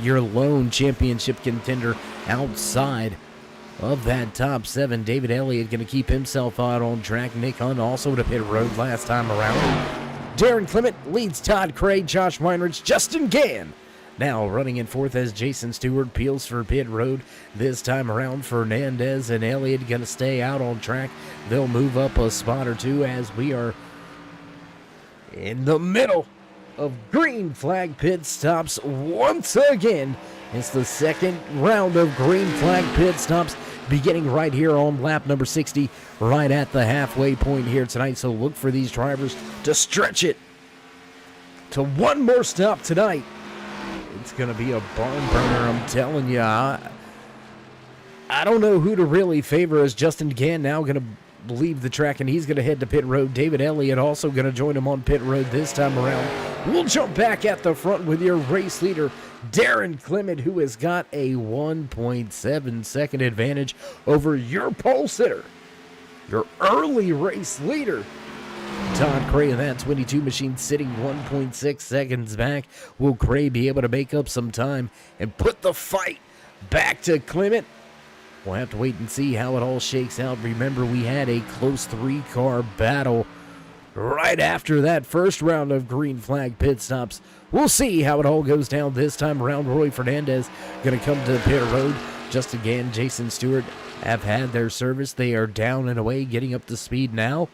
your lone championship contender outside of that top 7. David Elliott going to keep himself out on track. Nick Hunt also to pit road last time around. Darren Clement leads Todd Cray, Josh Weinrich, Justin Gann now running in 4th as Jason Stewart peels for pit road. This time around, Fernandez and Elliott going to stay out on track. They'll move up a spot or two as we are in the middle of green flag pit stops once again. It's the second round of green flag pit stops beginning right here on lap number 60, right at the halfway point here tonight. So look for these drivers to stretch it to one more stop tonight. It's going to be a barn burner, I'm telling you. I don't know who to really favor, as Justin Gann now going to leave the track and he's going to head to pit road. David Elliott also going to join him on pit road this time around. We'll jump back at the front with your race leader, Darren Clement, who has got a 1.7 second advantage over your pole sitter, your early race leader, Todd Cray, of that 22 machine, sitting 1.6 seconds back. Will Cray be able to make up some time and put the fight back to Clement? We'll have to wait and see how it all shakes out. Remember, we had a close 3-car battle right after that first round of green flag pit stops. We'll see how it all goes down this time around. Roy Fernandez going to come to pit road. Just again, Jason Stewart have had their service. They are down and away, getting up to speed now.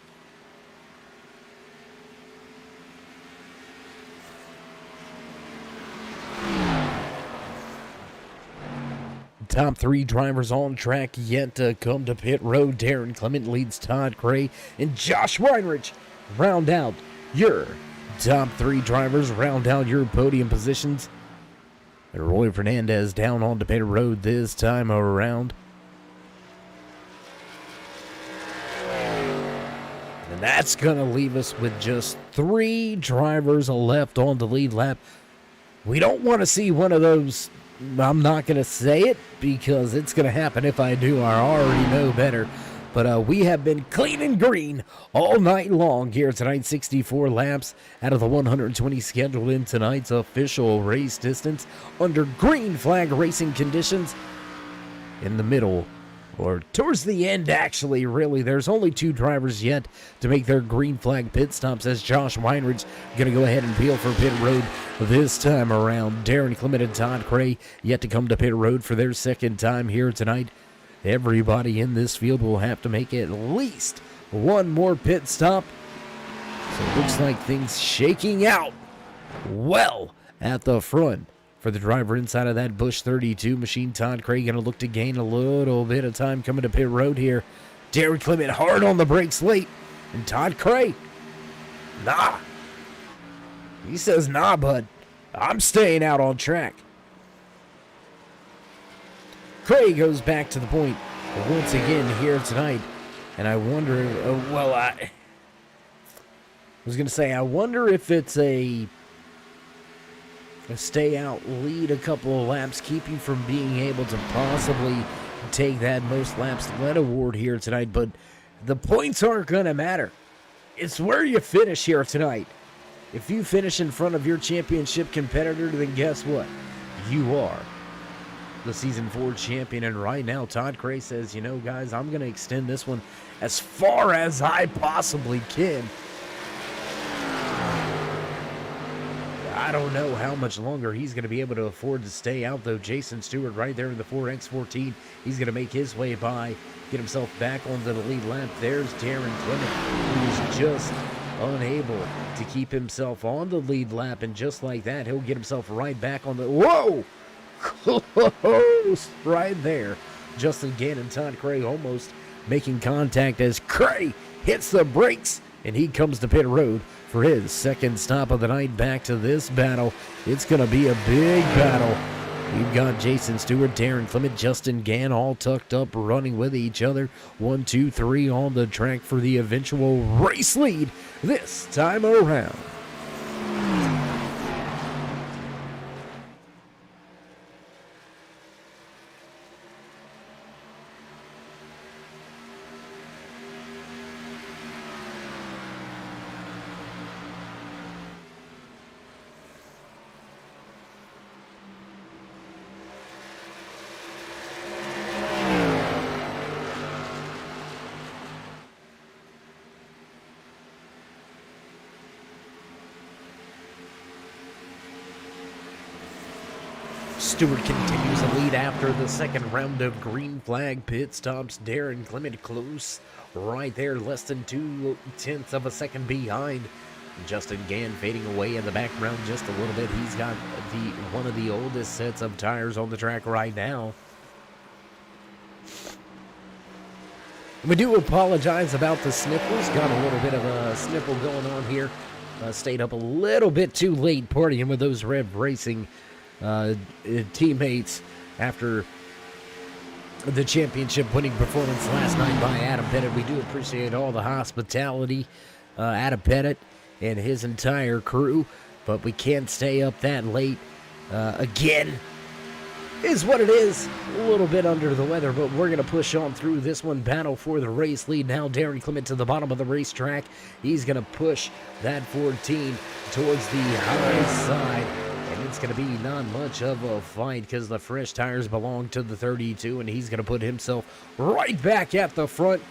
Top 3 drivers on track yet to come to pit road. Darren Clement leads Todd Cray, and Josh Weinrich round out your top 3 drivers, round out your podium positions. And Roy Fernandez down on to pit road this time around. And that's going to leave us with just 3 drivers left on the lead lap. We don't want to see one of those. I'm not going to say it because it's going to happen if I do. I already know better. But we have been clean and green all night long here tonight. 64 laps out of the 120 scheduled in tonight's official race distance under green flag racing conditions. In the middle, or towards the end, actually, really, there's only 2 drivers yet to make their green flag pit stops, as Josh Weinrich's going to go ahead and peel for pit road this time around. Darren Clement and Todd Cray yet to come to pit road for their second time here tonight. Everybody in this field will have to make at least one more pit stop. So it looks like things shaking out well at the front. For the driver inside of that Busch 32 machine, Todd Cray going to look to gain a little bit of time coming to pit road here. Darren Clement hard on the brakes late. And Todd Cray, nah. He says, nah, bud. I'm staying out on track. Cray goes back to the point once again here tonight. And I wonder, I was going to say, I wonder if it's a stay out, lead a couple of laps, keep you from being able to possibly take that most laps led award here tonight. But the points aren't going to matter. It's where you finish here tonight. If you finish in front of your championship competitor, then guess what? You are the Season 4 champion. And right now, Todd Cray says, you know, guys, I'm going to extend this one as far as I possibly can. I don't know how much longer he's going to be able to afford to stay out, though. Jason Stewart right there in the 4X14. He's going to make his way by, get himself back onto the lead lap. There's Darren Clement, who's just unable to keep himself on the lead lap. And just like that, he'll get himself right back on the... Whoa! Close right there. Justin Gann and Todd Cray almost making contact as Cray hits the brakes, and he comes to pit road for his second stop of the night. Back to this battle. It's going to be a big battle. We've got Jason Stewart, Darren Clement, Justin Gann all tucked up, running with each other. 1, 2, 3 on the track for the eventual race lead this time around. Stewart continues to lead after the second round of green flag pit stops. Darren Clement close right there, less than 0.2 of a second behind Justin Gann fading away in the background just a little bit. He's got one of the oldest sets of tires on the track right now. We do apologize about the sniffles. Got a little bit of a sniffle going on here. Stayed up a little bit too late partying with those Rev Racing teammates after the championship winning performance last night by Adam Pettit. We do appreciate all the hospitality, Adam Pettit and his entire crew, but we can't stay up that late again. Is what it is. A little bit under the weather, but we're going to push on through this one. Battle for the race lead now. Darren Clement to the bottom of the racetrack. He's going to push that 14 towards the high side, and it's going to be not much of a fight because the fresh tires belong to the 32, and he's going to put himself right back at the front.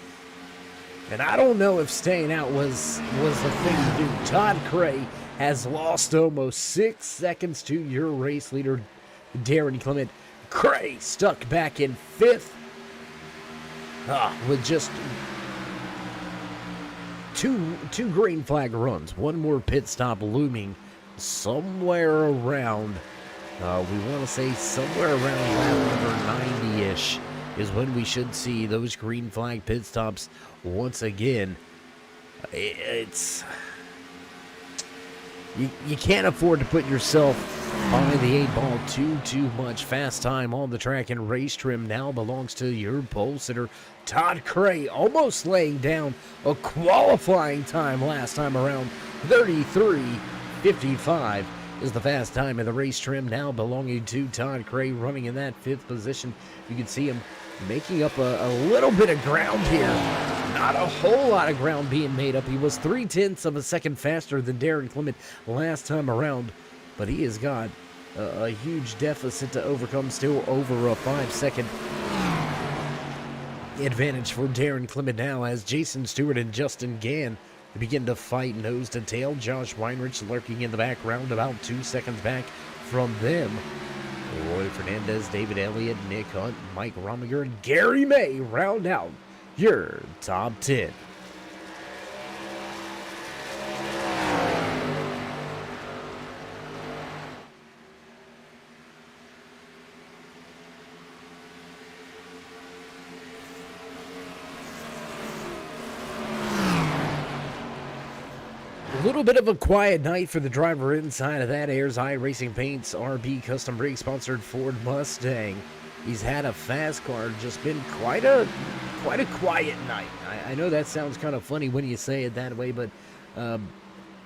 And I don't know if staying out was the thing to do. Todd Cray has lost almost 6 seconds to your race leader, Darren Clement. Cray stuck back in 5th with just two green flag runs. One more pit stop looming somewhere around, we want to say somewhere around lap number 90-ish is when we should see those green flag pit stops once again. It's... You can't afford to put yourself behind the 8 ball too much. Fast time on the track, and race trim now belongs to your pole sitter, Todd Cray, almost laying down a qualifying time last time around. 33:55 is the fast time in the race trim now belonging to Todd Cray, running in that 5th position. You can see him making up a little bit of ground here. Not a whole lot of ground being made up. He was 0.3 of a second faster than Darren Clement last time around, but he has got a huge deficit to overcome. Still over a 5-second advantage for Darren Clement now, as Jason Stewart and Justin Gann begin to fight nose to tail. Josh Weinrich lurking in the background, about 2 seconds back from them. Roy Fernandez, David Elliott, Nick Hunt, Mike Rominger, and Gary May round out your top 10. A little bit of a quiet night for the driver inside of that. Ayers Eye Racing Paints RB Custom Brake sponsored Ford Mustang. He's had a fast car, just been quite a quiet night. I know that sounds kind of funny when you say it that way, but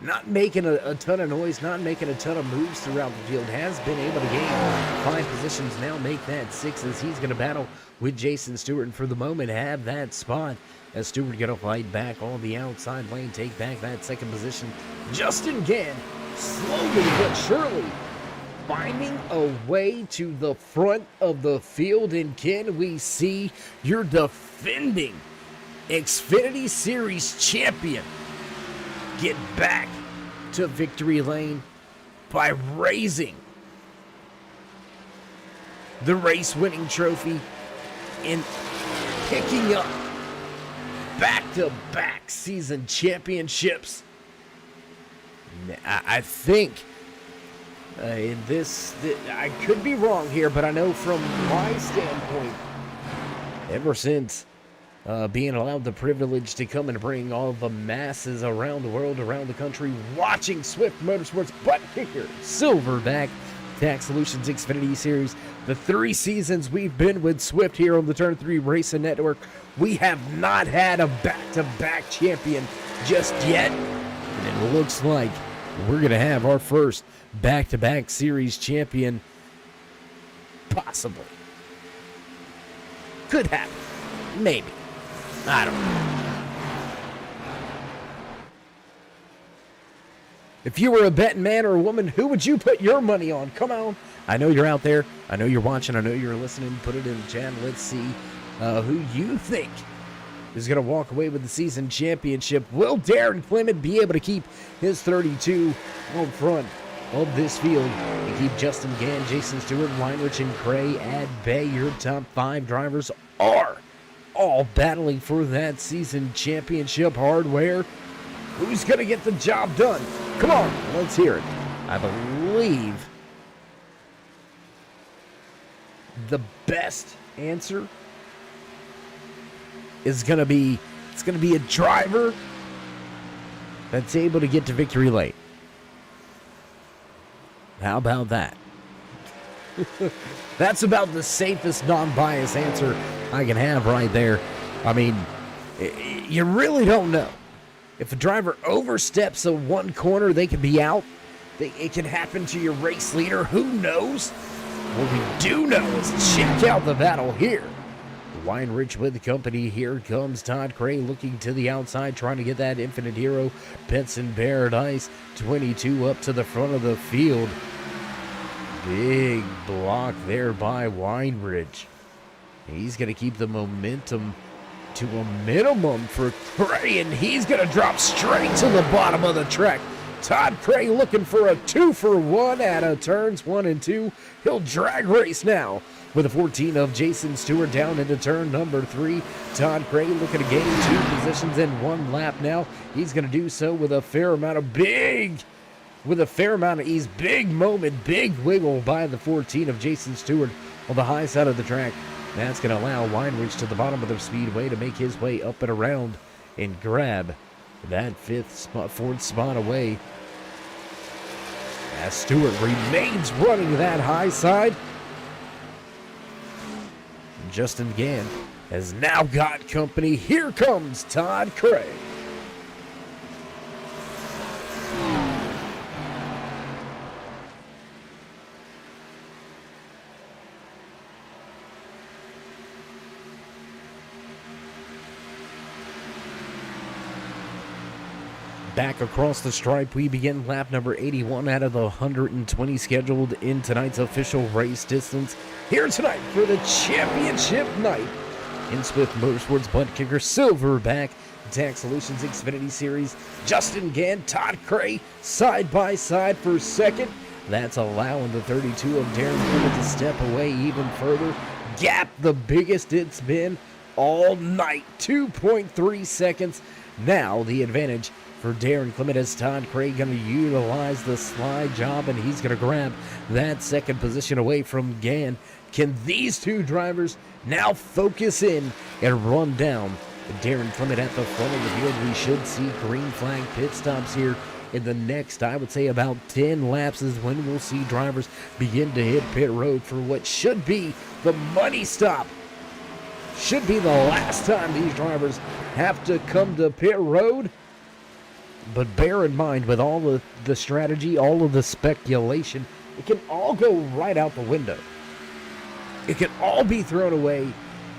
not making a ton of noise, not making a ton of moves throughout the field. Has been able to gain 5 positions, now make that 6 as he's going to battle with Jason Stewart, and for the moment have that spot as Stewart going to fight back on the outside lane, take back that 2nd position. Justin Gann, slowly but surely, finding a way to the front of the field. And can we see your defending Xfinity Series champion get back to victory lane by raising the race-winning trophy and picking up back-to-back season championships? I think in this, I could be wrong here, but I know from my standpoint, ever since being allowed the privilege to come and bring all the masses around the world, around the country, watching Swift Motorsports Butt Kicker Silverback Tax Solutions Xfinity Series, the 3 seasons we've been with Swift here on the Turn 3 Racing Network, we have not had a back-to-back champion just yet. And it looks like we're going to have our first back-to-back series champion, possibly. Could happen. Maybe. I don't know. If you were a betting man or a woman, who would you put your money on? Come on. I know you're out there. I know you're watching. I know you're listening. Put it in the chat. Let's see who you think is going to walk away with the season championship. Will Darren Clement be able to keep his 32 on front of this field and keep Justin Gann, Jason Stewart, Weinrich, and Cray at bay? Your top 5 drivers are all battling for that season championship hardware. Who's going to get the job done? Come on, let's hear it. I believe the best answer is going to be, it's going to be a driver that's able to get to victory lane. How about that? That's about the safest non-biased answer I can have right there. I mean, you really don't know. If a driver oversteps a one corner, they can be out. It can happen to your race leader. Who knows? What we do know is check out the battle here. Weinrich with the company. Here comes Todd Cray looking to the outside, trying to get that infinite hero. Benson Paradise, 22 up to the front of the field. Big block there by Weinrich. He's going to keep the momentum to a minimum for Cray, and he's going to drop straight to the bottom of the track. Todd Cray looking for a 2-for-1 out of turns 1 and 2. He'll drag race now with a 14 of Jason Stewart down into turn number 3. Todd Cray looking to gain 2 positions in 1 lap now. He's going to do so with a fair amount of ease. Big moment, big wiggle by the 14 of Jason Stewart on the high side of the track. That's going to allow Weinrich to the bottom of the speedway to make his way up and around and grab that fourth spot away. As Stewart remains running that high side, Justin Gann has now got company. Here comes Todd Cray. Back across the stripe, we begin lap number 81 out of the 120 scheduled in tonight's official race distance. Here tonight for the championship night in Swift Motorsports BUTTKICKER Silverback Tax Solutions Xfinity Series. Justin Gann, Todd Cray, side by side for second. That's allowing the 32 of Darren Clement to step away even further. Gap the biggest it's been all night, 2.3 seconds. Now the advantage for Darren Clement as Todd Cray going to utilize the slide job, and he's going to grab that second position away from Gann. Can these two drivers now focus in and run down Darren Clement at the front of the field? We should see green flag pit stops here in the next, I would say, about 10 laps is when we'll see drivers begin to hit pit road for what should be the money stop. Should be the last time these drivers have to come to pit road. But bear in mind, with all of the strategy, all of the speculation, it can all go right out the window. It can all be thrown away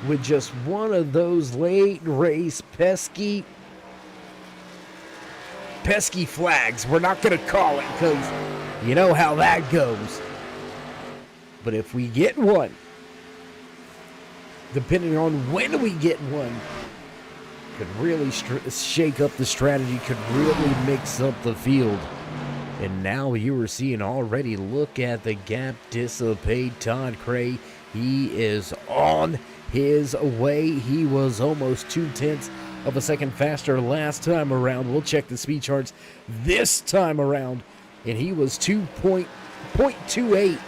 with just one of those late race pesky flags. We're not going to call it because you know how that goes. But if we get one, depending on when we get one, could really shake up the strategy, could really mix up the field. And now you are seeing already, look at the gap dissipate. Todd Cray, he is on his way. He was almost 0.2 of a second faster last time around. We'll check the speed charts this time around, and he was 2.28.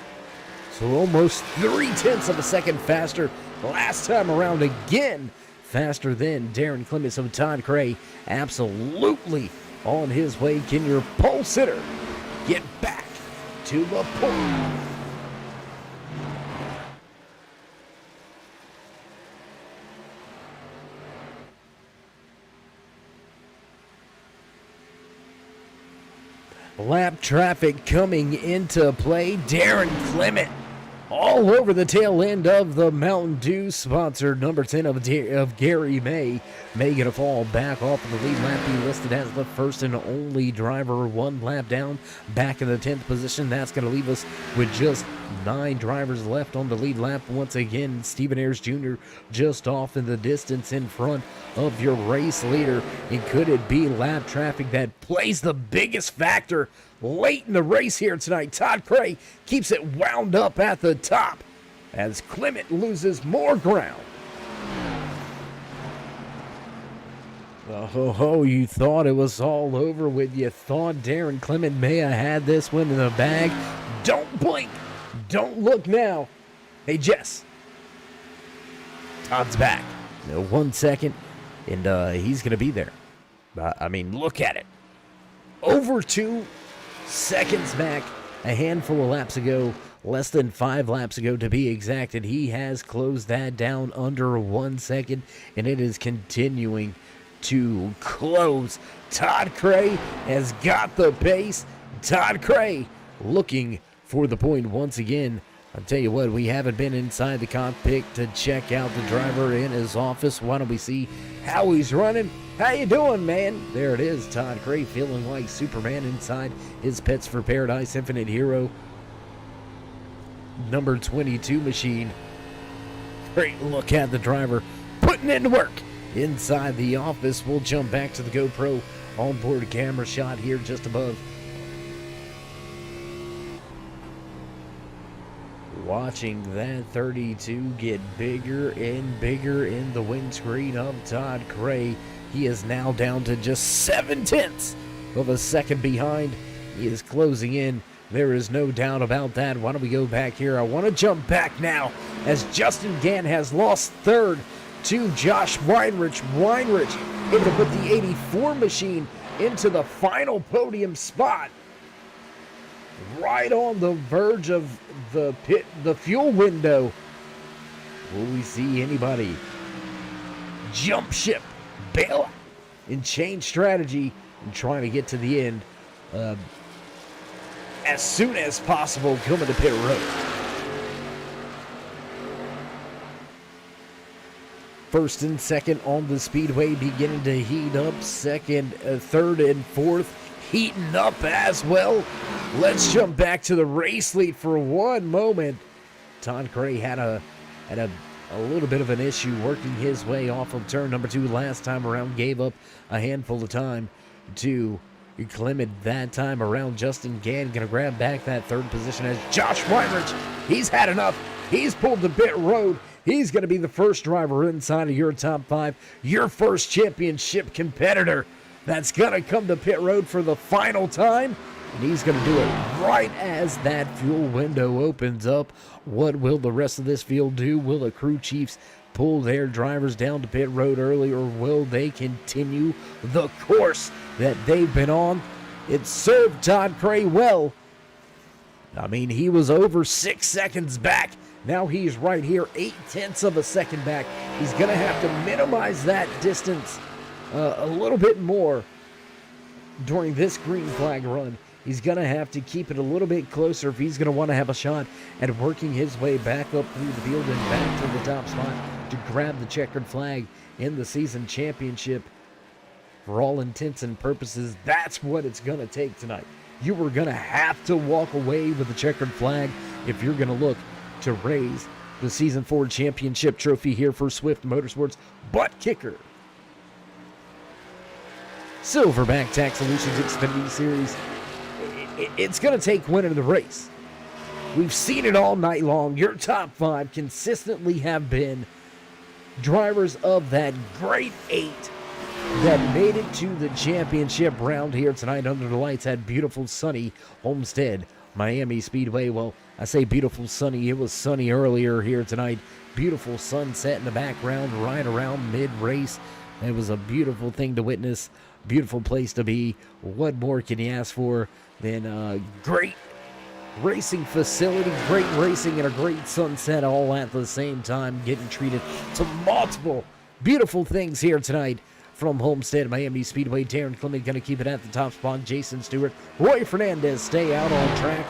So almost 0.3 of a second faster last time around, again faster than Darren Clement. So Todd Cray absolutely on his way. Can your pole sitter get back to the pole? Lap traffic coming into play. Darren Clement all over the tail end of the Mountain Dew sponsor, number 10 of Gary May. May get a fall back off of the lead lap. He listed as the first and only driver, 1 lap down, back in the 10th position. That's going to leave us with just 9 drivers left on the lead lap. Once again, Stephen Ayers Jr. just off in the distance in front of your race leader. And could it be lap traffic that plays the biggest factor late in the race here tonight? Todd Cray keeps it wound up at the top as Clement loses more ground. Oh, you thought it was all over with. You thought Darren Clement may have had this one in the bag. Don't blink. Don't look now. Hey, Jess. Todd's back. 1 second, and he's going to be there. I mean, look at it. Over 2 seconds back a handful of laps ago. Less than 5 laps ago to be exact, and he has closed that down under 1 second, and it is continuing to close. Todd Cray has got the pace. Todd Cray looking for the point once again. I'll tell you what, we haven't been inside the cockpit to check out the driver in his office. Why don't we see how he's running? How you doing, man? There it is, Todd Cray feeling like Superman inside his Pets for Paradise Infinite Hero number 22 machine. Great look at the driver putting in work inside the office. We'll jump back to the GoPro onboard camera shot here just above. Watching that 32 get bigger and bigger in the windscreen of Todd Cray. He is now down to just 0.7 of a second behind. He is closing in. There is no doubt about that. Why don't we go back here? I want to jump back now as Justin Gann has lost third to Josh Weinrich. Weinrich able to put the 84 machine into the final podium spot. Right on the verge of the pit, the fuel window. Will we see anybody jump ship, bail out, and change strategy and trying to get to the end as soon as possible coming to pit road? First and second on the speedway beginning to heat up. Second, third, and fourth heating up as well. Let's jump back to the race lead for one moment. Todd Cray had a little bit of an issue working his way off of turn number 2 last time around. Gave up a handful of time to Clement that time around. Justin Gann going to grab back that third position as Josh Weinrich. He's had enough. He's pulled the pit road. He's going to be the first driver inside of your top 5, your first championship competitor that's going to come to pit road for the final time. And he's going to do it right as that fuel window opens up. What will the rest of this field do? Will the crew chiefs pull their drivers down to pit road early, or will they continue the course that they've been on? It served Todd Cray well. I mean, he was over 6 seconds back. Now he's right here, 0.8 of a second back. He's going to have to minimize that distance a little bit more during this green flag run. He's going to have to keep it a little bit closer if he's going to want to have a shot at working his way back up through the field and back to the top spot to grab the checkered flag in the season championship. For all intents and purposes, that's what it's going to take tonight. You are going to have to walk away with the checkered flag if you're going to look to raise the Season 4 championship trophy here for Swift Motorsports Butt Kicker Silverback Tax Solutions Xfinity Series. It's going to take winning the race. We've seen it all night long. Your top 5 consistently have been drivers of that great 8 that made it to the championship round here tonight under the lights at beautiful sunny Homestead Miami Speedway. Well, I say beautiful sunny. It was sunny earlier here tonight. Beautiful sunset in the background right around mid-race. It was a beautiful thing to witness. Beautiful place to be. What more can you ask for than a great racing facility, great racing, and a great sunset all at the same time, getting treated to multiple beautiful things here tonight from Homestead Miami Speedway. Darren Clement going to keep it at the top spot. Jason Stewart, Roy Fernandez stay out on track.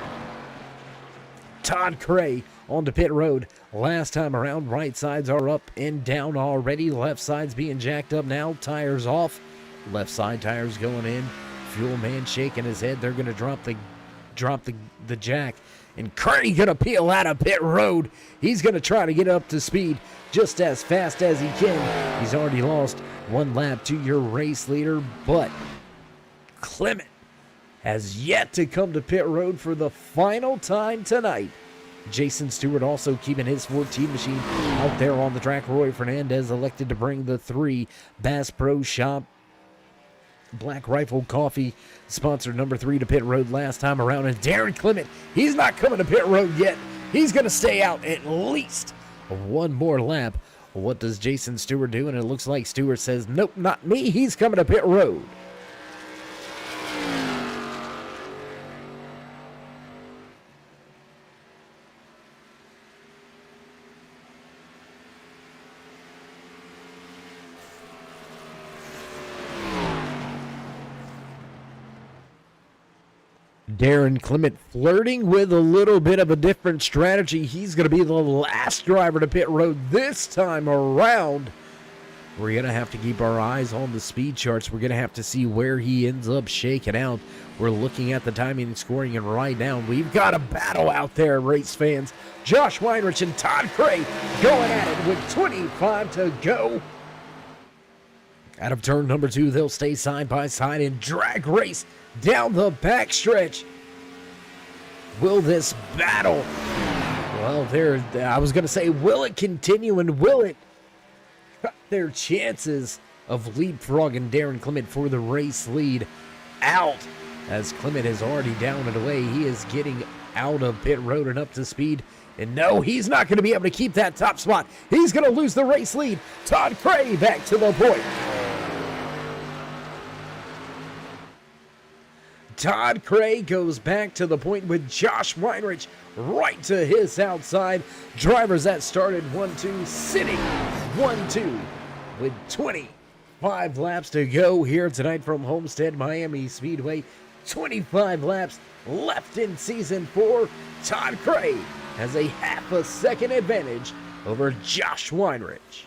Todd Cray on to pit road. Last time around, right sides are up and down already. Left side's being jacked up now. Tires off. Left side tires going in. Fuel man shaking his head. They're going to drop the jack. And Cray going to peel out of pit road. He's going to try to get up to speed just as fast as he can. He's already lost 1 lap to your race leader, but Clement has yet to come to pit road for the final time tonight. Jason Stewart also keeping his 14 machine out there on the track. Roy Fernandez elected to bring the 3 Bass Pro Shop Black Rifle Coffee sponsored number 3 to pit road last time around. And Darren Clement, he's not coming to pit road yet. He's going to stay out at least one more lap. What does Jason Stewart do? And it looks like Stewart says, nope, not me. He's coming to pit road. Darren Clement flirting with a little bit of a different strategy. He's going to be the last driver to pit road this time around. We're going to have to keep our eyes on the speed charts. We're going to have to see where he ends up shaking out. We're looking at the timing and scoring, and right now we've got a battle out there, race fans. Josh Weinrich and Todd Cray going at it with 25 to go. Out of turn number 2, they'll stay side by side and drag race down the backstretch. Will this battle, well, I was going to say, will it continue and will it cut their chances of leapfrogging Darren Clement for the race lead out? As Clement has already downed it away, he is getting out of pit road and up to speed. And no, he's not going to be able to keep that top spot. He's going to lose the race lead. Todd Cray back to the point. Todd Cray goes back to the point with Josh Weinrich right to his outside. Drivers that started 1-2 sitting 1-2 with 25 laps to go here tonight from Homestead Miami Speedway. 25 laps left in season 4. Todd Cray has a half a second advantage over Josh Weinrich.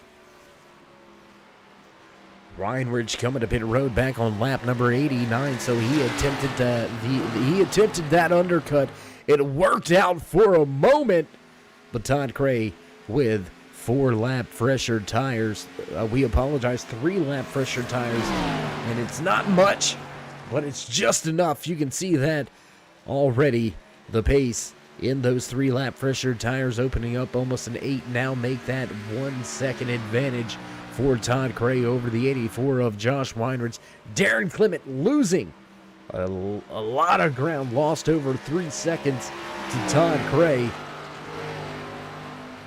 Weinrich coming to pit road back on lap number 89, so he attempted that undercut. It worked out for a moment, but Todd Cray with 4-lap fresher tires. We apologize, 3-lap fresher tires, and it's not much, but it's just enough. You can see that already. The pace in those 3-lap fresher tires opening up almost an 8 now, make that 1 second advantage for Todd Cray over the 84 of Josh Weinrich. Darren Clement losing a lot of ground, lost over 3 seconds to Todd Cray.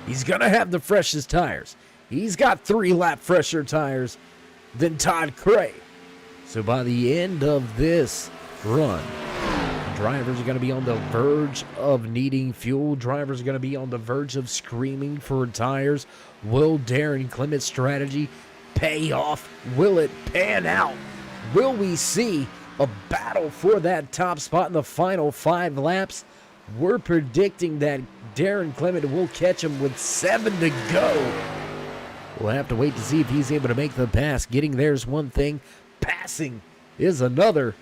He's going to have the freshest tires. He's got 3-lap fresher tires than Todd Cray. So by the end of this run, drivers are going to be on the verge of needing fuel. Drivers are going to be on the verge of screaming for tires. Will Darren Clement's strategy pay off? Will it pan out? Will we see a battle for that top spot in the final 5 laps? We're predicting that Darren Clement will catch him with 7 to go. We'll have to wait to see if he's able to make the pass. Getting there's one thing, passing is another.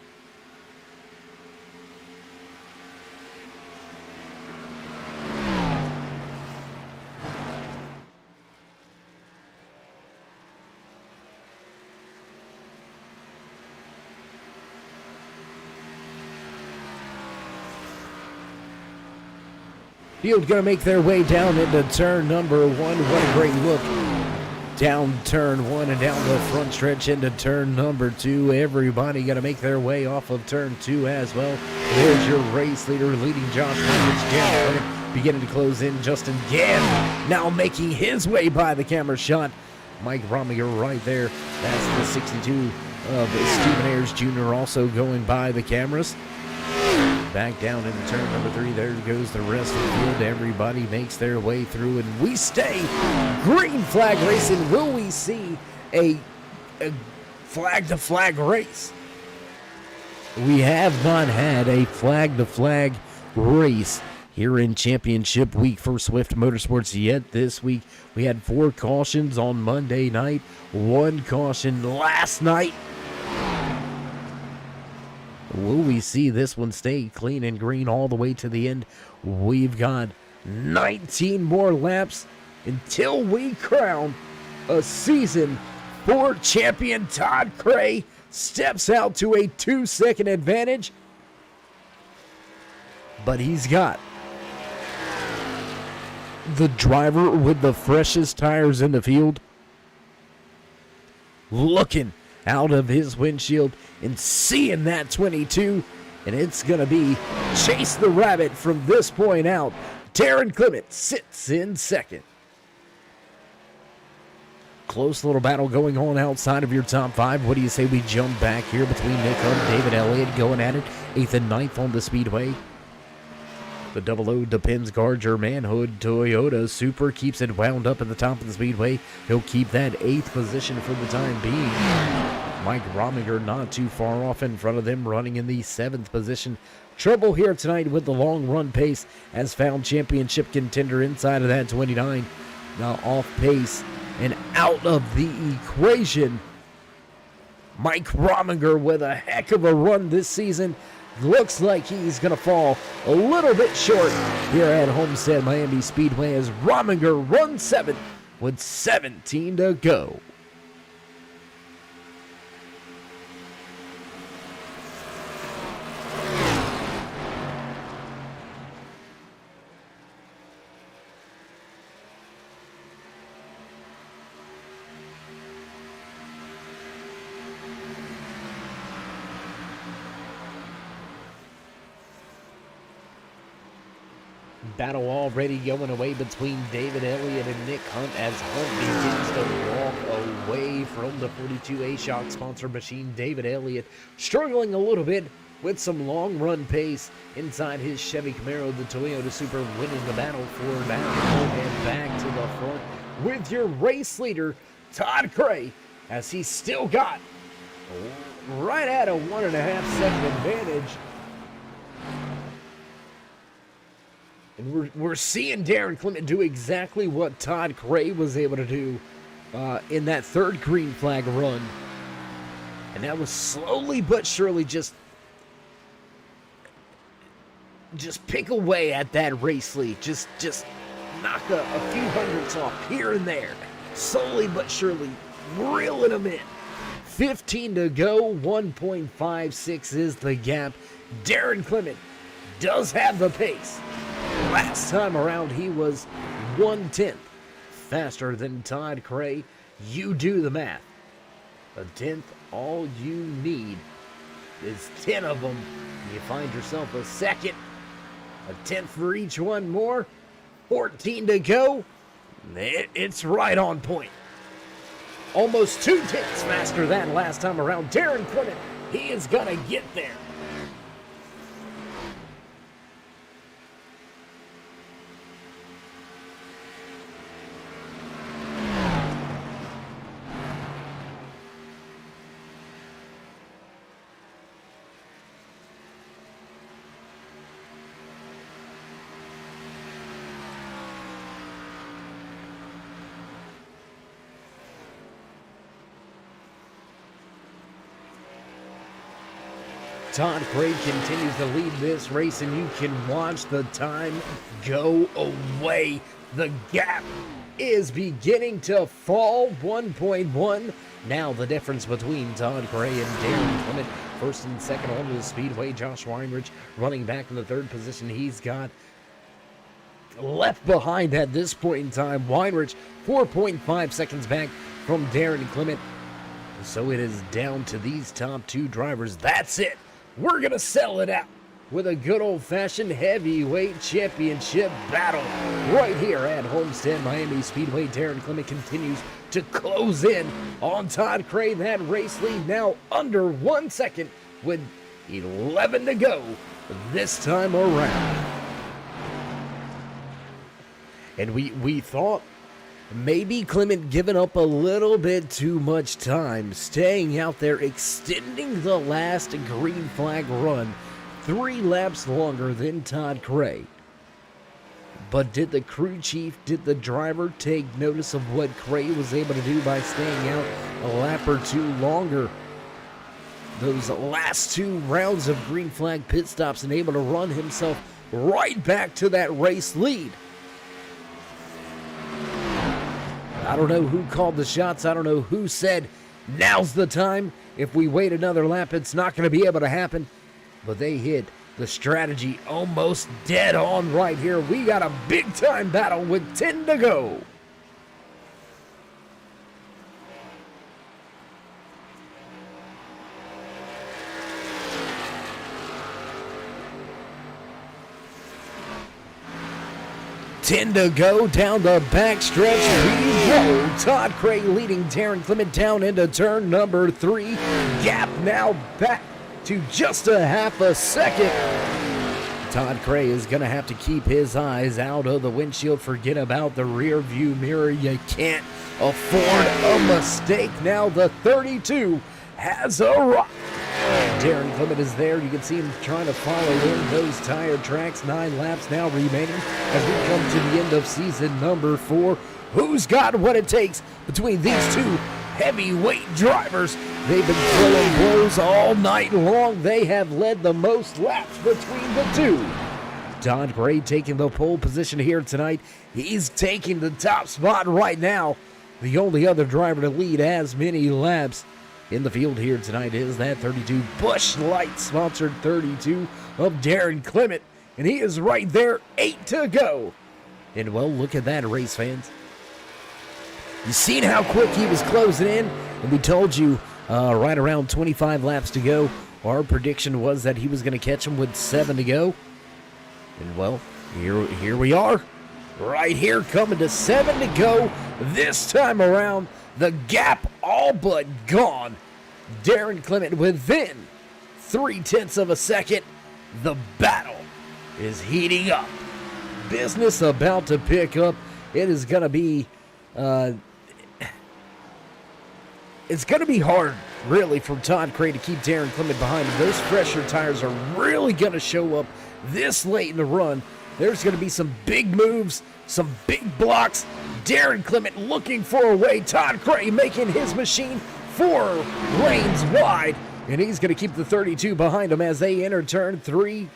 Field going to make their way down into turn number 1. What a great look. Down turn 1 and down the front stretch into turn number 2. Everybody going to make their way off of turn 2 as well. There's your race leader leading Josh Weinrich down. Beginning to close in. Justin Gann now making his way by the camera shot. Mike Rominger right there. That's the 62 of Stephen Ayers Jr. also going by the cameras. Back down into turn number 3. There goes the rest of the field. Everybody makes their way through, and we stay green flag racing. Will we see a flag-to-flag race? We have not had a flag-to-flag race here in championship week for Swift Motorsports yet this week. We had 4 cautions on Monday night, 1 caution last night. Will we see this one stay clean and green all the way to the end? We've got 19 more laps until we crown a season 4 champion. Todd Cray steps out to a 2-second advantage, but he's got the driver with the freshest tires in the field looking out of his windshield and seeing that 22. And it's going to be Chase the Rabbit from this point out. Darren Clement sits in second. Close little battle going on outside of your top five. What do you say we jump back here between Nick Hunt and David Elliott going at it? 8th and 9th on the speedway. The 00 Depends Garger Manhood Toyota Super keeps it wound up at the top of the speedway. He'll keep that 8th position for the time being. Mike Rominger not too far off in front of them, running in the 7th position. Trouble here tonight with the long run pace as found championship contender inside of that 29. Now off pace and out of the equation. Mike Rominger with a heck of a run this season. Looks like he's going to fall a little bit short here at Homestead Miami Speedway as Rominger runs 7th with 17 to go. Battle already going away between David Elliott and Nick Hunt as Hunt begins to walk away from the 42A Shock sponsor machine. David Elliott struggling a little bit with some long run pace inside his Chevy Camaro. The Toyota Super winning the battle for now and back to the front with your race leader, Todd Cray, as he's still got right at a 1.5 second advantage. And we're seeing Darren Clement do exactly what Todd Cray was able to do in that 3rd green flag run. And that was slowly but surely just pick away at that race lead. Just knock a few hundredths off here and there. Slowly but surely reeling them in. 15 to go, 1.56 is the gap. Darren Clement does have the pace. Last time around, he was 1/10 faster than Todd Cray. You do the math. A 10th, all you need is 10 of them. You find yourself a second. A 10th for each one more. 14 to go. It's right on point. Almost 2 tenths faster than last time around. Darren Clement, he is going to get there. Todd Cray continues to lead this race, and you can watch the time go away. The gap is beginning to fall. 1.1. Now the difference between Todd Cray and Darren Clement. 1st and 2nd on the speedway. Josh Weinrich running back in the 3rd position. He's got left behind at this point in time. Weinrich 4.5 seconds back from Darren Clement. So it is down to these top 2 drivers. That's it. We're going to settle it out with a good old-fashioned heavyweight championship battle right here at Homestead Miami Speedway. Darren Clement continues to close in on Todd Cray. That race lead now under 1 second with 11 to go this time around. And we thought maybe Clement giving up a little bit too much time, staying out there, extending the last green flag run 3 laps longer than Todd Cray. But did the crew chief, did the driver take notice of what Cray was able to do by staying out a lap or 2 longer? Those last 2 rounds of green flag pit stops and able to run himself right back to that race lead. I don't know who called the shots. I don't know who said, now's the time. If we wait another lap, it's not going to be able to happen. But they hit the strategy almost dead on right here. We got a big-time battle with 10 to go. 10 to go down the backstretch. We go. Todd Cray leading Darren Clement down into turn number 3. Gap now back to just a half a second. Todd Cray is going to have to keep his eyes out of the windshield. Forget about the rear view mirror. You can't afford a mistake. Now the 32 has arrived. Darren Clement is there. You can see him trying to follow in those tire tracks. 9 laps now remaining as we come to the end of season number 4. Who's got what it takes between these two heavyweight drivers? They've been throwing blows all night long. They have led the most laps between the two. Todd Cray taking the pole position here tonight. He's taking the top spot right now. The only other driver to lead as many laps in the field here tonight is that 32 Busch Light sponsored 32 of Darren Clement. And he is right there, 8 to go. And well, look at that, race fans. You seen how quick he was closing in? And we told you right around 25 laps to go. Our prediction was that he was going to catch him with 7 to go. And well, here we are. Right here, coming to 7 to go. This time around, the gap all but gone. Darren Clement within 0.3 of a second. The battle is heating up. Business about to pick up. It is going to be... it's going to be hard, really, for Todd Cray to keep Darren Clement behind him. Those fresher tires are really going to show up this late in the run. There's going to be some big moves, some big blocks. Darren Clement looking for a way. Todd Cray making his machine 4 lanes wide. And he's going to keep the 32 behind him as they enter turn 3.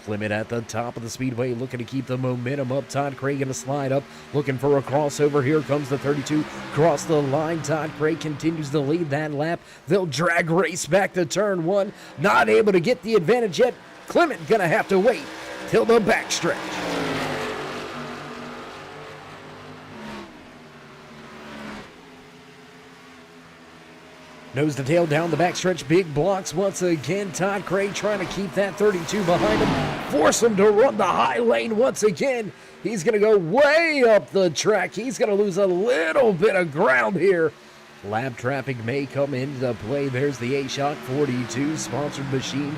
Clement at the top of the speedway looking to keep the momentum up. Todd Cray going to slide up, looking for a crossover. Here comes the 32 across the line. Todd Cray continues to lead that lap. They'll drag race back to turn 1. Not able to get the advantage yet. Clement going to have to wait till the backstretch. Nose to tail down the backstretch, big blocks once again. Todd Cray trying to keep that 32 behind him, force him to run the high lane once again. He's going to go way up the track. He's going to lose a little bit of ground here. Lap traffic may come into play. There's the A-Shock 42 sponsored machine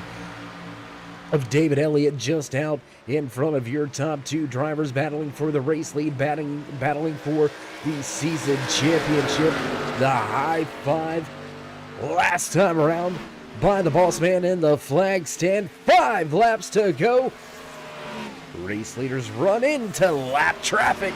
of David Elliott just out in front of your top 2 drivers, battling for the race lead, battling for the season championship. The high five last time around by the boss man in the flag stand. 5 laps to go. Race leaders run into lap traffic.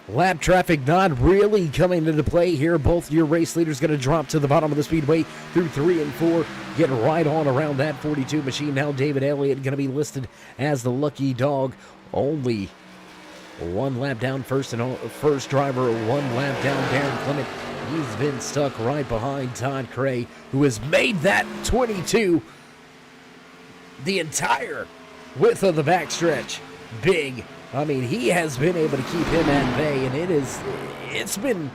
Lap traffic not really coming into play here. Both your race leaders going to drop to the bottom of the speedway through 3 and 4. Get right on around that 42 machine. Now David Elliott going to be listed as the lucky dog. Only 1 lap down first driver, 1 lap down Darren Clement. He's been stuck right behind Todd Cray, who has made that 22 the entire width of the backstretch big. I mean, he has been able to keep him at bay, and it's been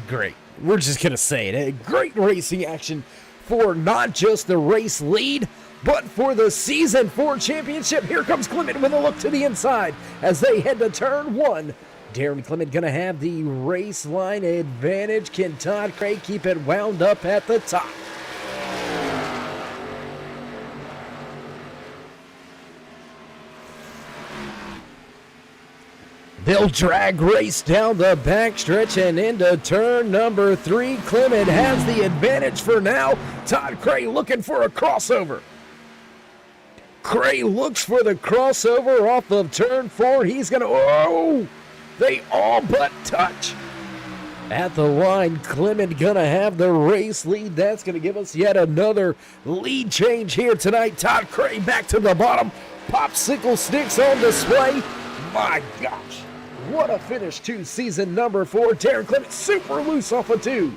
great. We're just gonna say it. Great racing action for not just the race lead, but for the Season 4 championship. Here comes Clement with a look to the inside as they head to turn 1. Darren Clement gonna have the race line advantage. Can Todd Cray keep it wound up at the top? They'll drag race down the backstretch and into turn number 3. Clement has the advantage for now. Todd Cray looking for a crossover. Cray looks for the crossover off of turn 4. He's going to, oh, they all but touch. At the line, Clement going to have the race lead. That's going to give us yet another lead change here tonight. Todd Cray back to the bottom. Popsicle sticks on display. My gosh. What a finish to season number 4. Darren Clement super loose off of 2.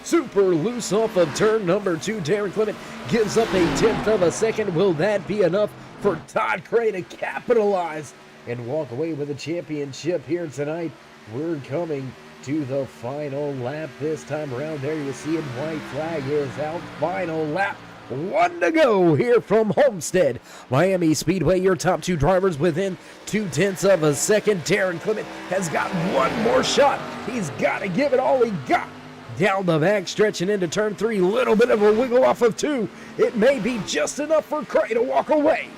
Super loose off of turn number 2. Darren Clement gives up a 1/10 of a second. Will that be enough for Todd Cray to capitalize and walk away with a championship here tonight? We're coming to the final lap. This time around, there you see it, white flag is out. Final lap, 1 to go here from Homestead Miami Speedway. Your top 2 drivers within 0.2 of a second. Darren Clement has got one more shot. He's got to give it all he got. Down the back, stretching into turn 3. Little bit of a wiggle off of 2. It may be just enough for Cray to walk away.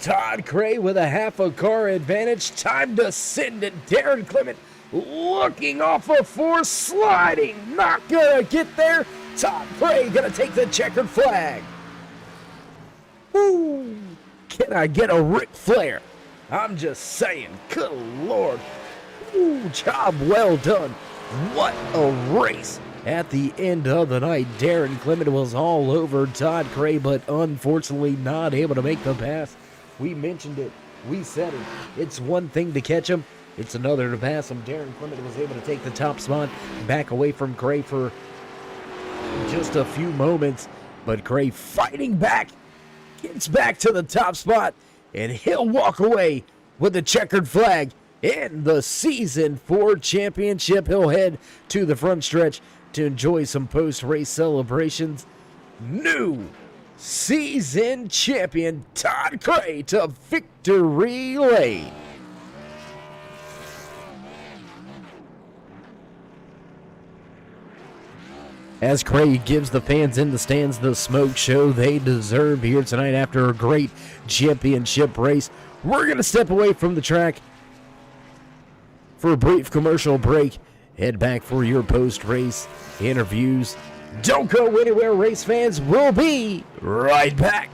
Todd Cray with a half a car advantage. Time to send it. Darren Clement looking off of 4, sliding. Not gonna get there. Todd Cray gonna take the checkered flag. Ooh, can I get a Ric Flair? I'm just saying, good Lord. Ooh, job well done. What a race. At the end of the night, Darren Clement was all over Todd Cray, but unfortunately not able to make the pass. We mentioned it. We said it. It's one thing to catch him. It's another to pass him. Darren Clement was able to take the top spot back away from Cray for just a few moments. But Cray fighting back, gets back to the top spot, and he'll walk away with the checkered flag in the Season 4 championship. He'll head to the front stretch to enjoy some post-race celebrations. New season champion Todd Cray to victory lane. As Cray gives the fans in the stands the smoke show they deserve here tonight after a great championship race, we're going to step away from the track for a brief commercial break. Head back for your post-race interviews. Don't go anywhere, race fans. We'll be right back.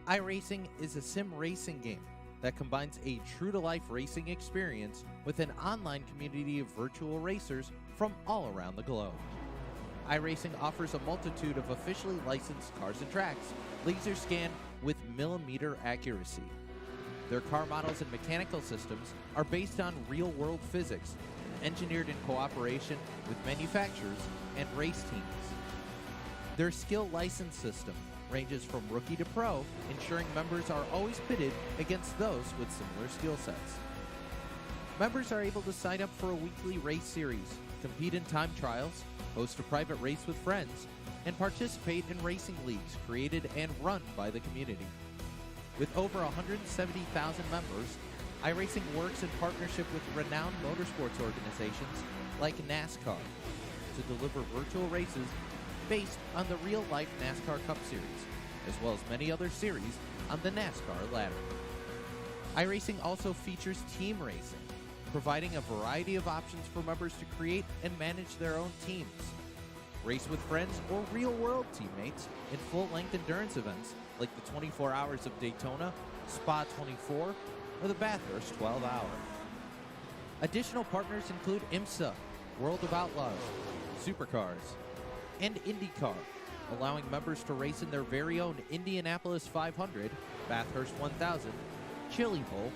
iRacing is a sim racing game that combines a true-to-life racing experience with an online community of virtual racers from all around the globe. iRacing offers a multitude of officially licensed cars and tracks, laser scanned with millimeter accuracy. Their car models and mechanical systems are based on real-world physics, engineered in cooperation with manufacturers and race teams. Their skill license system ranges from rookie to pro, ensuring members are always pitted against those with similar skill sets. Members are able to sign up for a weekly race series, compete in time trials, host a private race with friends, and participate in racing leagues created and run by the community. With over 170,000 members, iRacing works in partnership with renowned motorsports organizations like NASCAR to deliver virtual races based on the real-life NASCAR Cup Series, as well as many other series on the NASCAR ladder. iRacing also features team racing, providing a variety of options for members to create and manage their own teams. Race with friends or real-world teammates in full-length endurance events like the 24 Hours of Daytona, Spa 24, or the Bathurst 12 Hour. Additional partners include IMSA, World of Outlaws, Supercars, and IndyCar, allowing members to race in their very own Indianapolis 500, Bathurst 1000, Chili Bowl,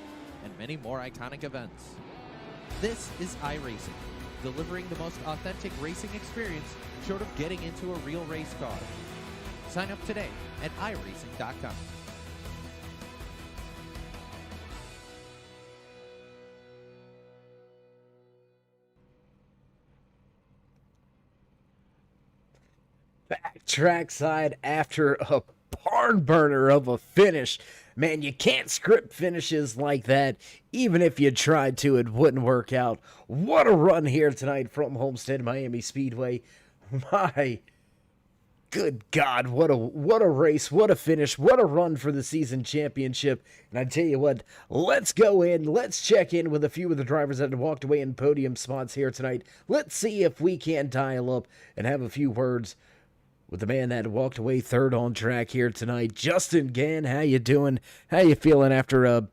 and many more iconic events. This is iRacing, delivering the most authentic racing experience short of getting into a real race car. Sign up today at iRacing.com. Back trackside after a barn burner of a finish. Man, you can't script finishes like that. Even if you tried to, it wouldn't work out. What a run here tonight from Homestead Miami Speedway. My good God, what a race, what a finish, what a run for the season championship. And I tell you what, let's go in, let's check in with a few of the drivers that have walked away in podium spots here tonight. Let's see if we can dial up and have a few words with the man that walked away third on track here tonight. Justin Gann, how you doing? How you feeling after a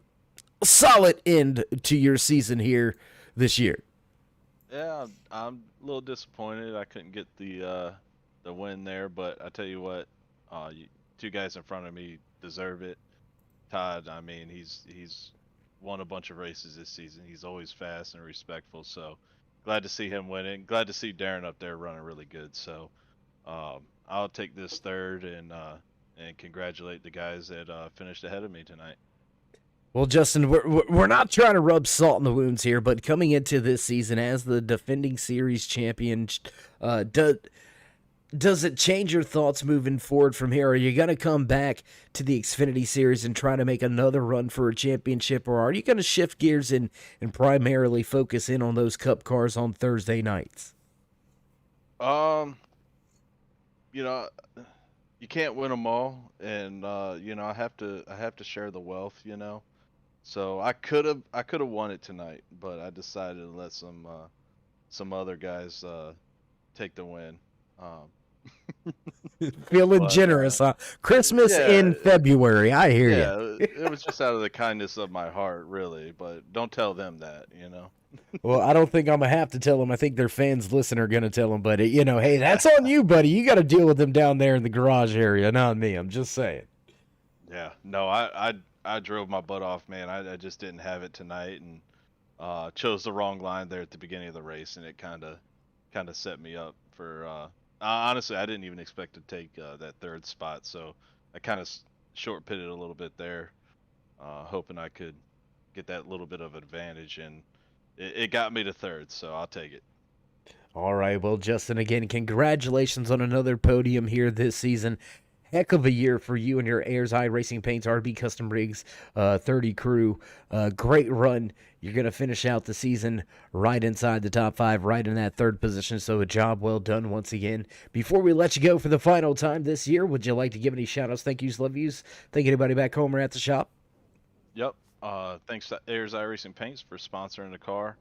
solid end to your season here this year? Yeah, I'm a little disappointed I couldn't get the win there, but I tell you what, two guys in front of me deserve it. Todd, I mean, he's won a bunch of races this season. He's always fast and respectful, so glad to see him winning. Glad to see Darren up there running really good. So I'll take this third and congratulate the guys that finished ahead of me tonight. Well, Justin, we're not trying to rub salt in the wounds here, but coming into this season as the defending series champion, does it change your thoughts moving forward from here? Are you going to come back to the Xfinity Series and try to make another run for a championship, or are you going to shift gears and primarily focus in on those Cup cars on Thursday nights? You know, you can't win them all, and you know, I have to share the wealth, you know. So I could have won it tonight, but I decided to let some other guys take the win. Feeling generous, huh? Christmas in February, I hear you. It was just out of the kindness of my heart, really. But don't tell them that, you know. Well, I don't think I'm going to have to tell them. I think their fans listening are going to tell them. But, you know, hey, that's on you, buddy. You got to deal with them down there in the garage area, not me. I'm just saying. Yeah, no, I drove my butt off, man. I just didn't have it tonight, and chose the wrong line there at the beginning of the race, and it kind of set me up for. Honestly, I didn't even expect to take that third spot, so I kind of short pitted a little bit there, hoping I could get that little bit of advantage, and it got me to third, so I'll take it. All right, well, Justin, again, congratulations on another podium here this season. Heck of a year for you and your Ayers iRacing Paints, RB Custom Rigs 30 crew. Great run. You're going to finish out the season right inside the top 5, right in that third position, so a job well done once again. Before we let you go for the final time this year, would you like to give any shout-outs, thank yous, love yous? Thank anybody back home or at the shop? Yep. Thanks to Ayers iRacing Paints for sponsoring the car.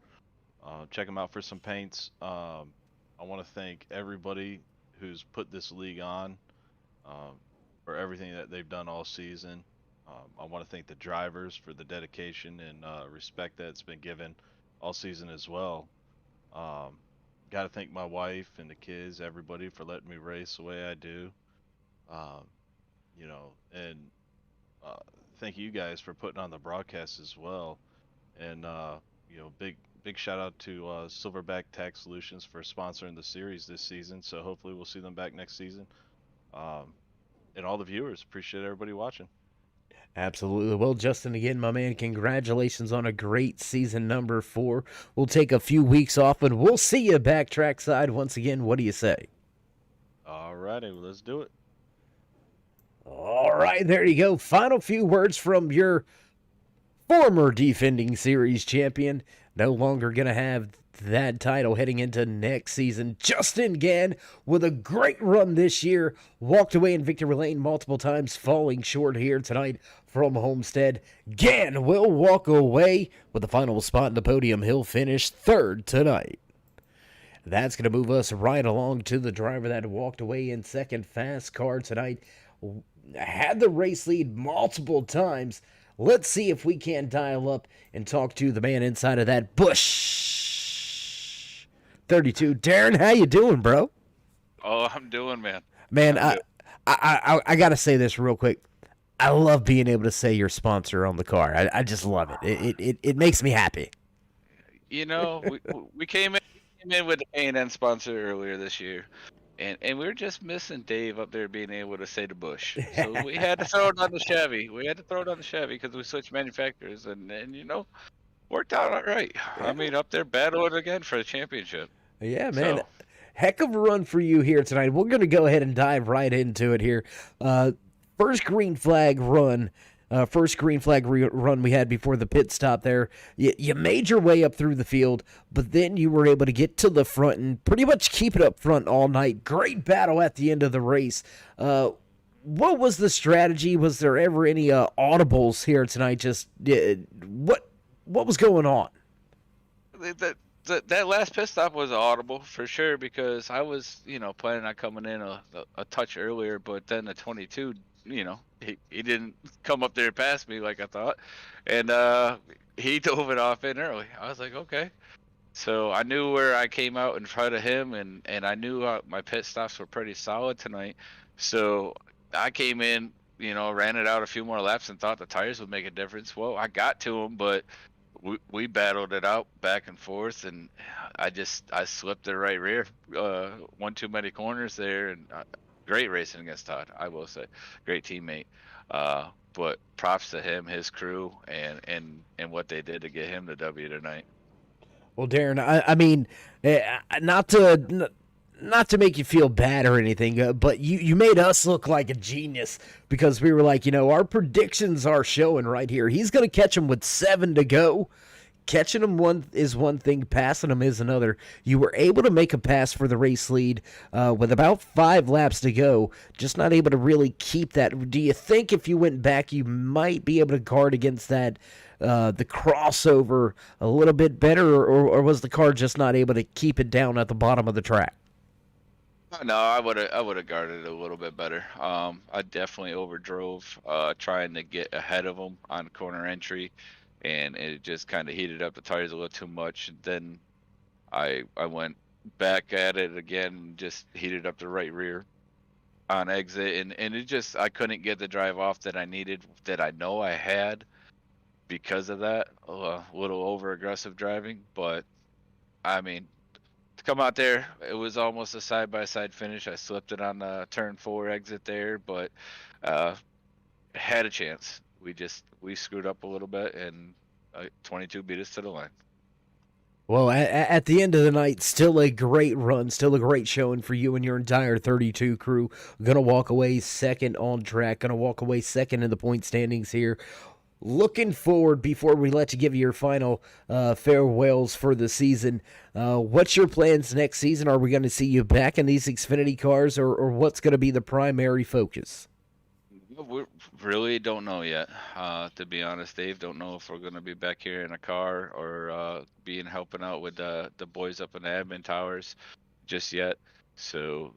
Check them out for some paints. I want to thank everybody who's put this league on. For everything that they've done all season. I want to thank the drivers for the dedication and respect that's been given all season as well. got to thank my wife and the kids, everybody, for letting me race the way I do. Um, and uh, thank you guys for putting on the broadcast as well. And big shout out to Silverback Tax Solutions for sponsoring the series this season. So hopefully we'll see them back next season. Um, and all the viewers, appreciate everybody watching. Absolutely. Well, Justin, again, my man, congratulations on a great season number 4. We'll take a few weeks off, and we'll see you back trackside once again. What do you say? All righty, let's do it. All right, there you go. Final few words from your former defending series champion. No longer going to have that title heading into next season. Justin Gann, with a great run this year, walked away in victory lane multiple times, falling short here tonight from Homestead. Gann will walk away with the final spot in the podium. He'll finish 3rd tonight. That's going to move us right along to the driver that walked away in 2nd. Fast car tonight. Had the race lead multiple times. Let's see if we can dial up and talk to the man inside of that Bush 32. Darren, how you doing, bro? Oh, I'm doing, man. Man, I got to say this real quick. I love being able to say your sponsor on the car. I just love it. It makes me happy. You know, we came in with the A&N sponsor earlier this year, and we were just missing Dave up there being able to say the Bush. So we had to throw it on the Chevy. We had to throw it on the Chevy because we switched manufacturers, and worked out all right. I mean, up there battling again for the championship. Yeah, man. So, Heck of a run for you here tonight. We're going to go ahead and dive right into it here. First green flag run we had before the pit stop there. You made your way up through the field, but then you were able to get to the front and pretty much keep it up front all night. Great battle at the end of the race. What was the strategy? Was there ever any audibles here tonight? Just what was going on? that last pit stop was audible for sure because I was, planning on coming in a touch earlier, but then the 22, he didn't come up there past me like I thought, and he dove it off in early. I was like, okay. So I knew where I came out in front of him, and I knew my pit stops were pretty solid tonight. So I came in, ran it out a few more laps and thought the tires would make a difference. Well, I got to him, but we battled it out back and forth, and I slipped the right rear, one too many corners there, and great racing against Todd, I will say, great teammate. But props to him, his crew, and what they did to get him the W tonight. Well, Darren, I mean, not to make you feel bad or anything, but you made us look like a genius because we were like, our predictions are showing right here. He's going to catch him with 7 to go. Catching him is one thing, passing him is another. You were able to make a pass for the race lead with about 5 laps to go, just not able to really keep that. Do you think if you went back, you might be able to guard against that, the crossover a little bit better, or was the car just not able to keep it down at the bottom of the track? No, I would have guarded it a little bit better. I definitely overdrove, trying to get ahead of him on corner entry, and it just kind of heated up the tires a little too much. Then I went back at it again, just heated up the right rear on exit, and it just, I couldn't get the drive off that I needed, that I know I had because of that. A little over aggressive driving, but I mean, to come out there, it was almost a side-by-side finish. I slipped it on the turn 4 exit there, but had a chance. We screwed up a little bit, and 22 beat us to the line. Well, at the end of the night, still a great run, still a great showing for you and your entire 32 crew. Going to walk away second on track, going to walk away second in the point standings here. Looking forward, before we let you give your final farewells for the season, what's your plans next season? Are we going to see you back in these Xfinity cars, or what's going to be the primary focus? We really don't know yet. To be honest, Dave, don't know if we're going to be back here in a car or helping out with the boys up in the admin towers just yet. So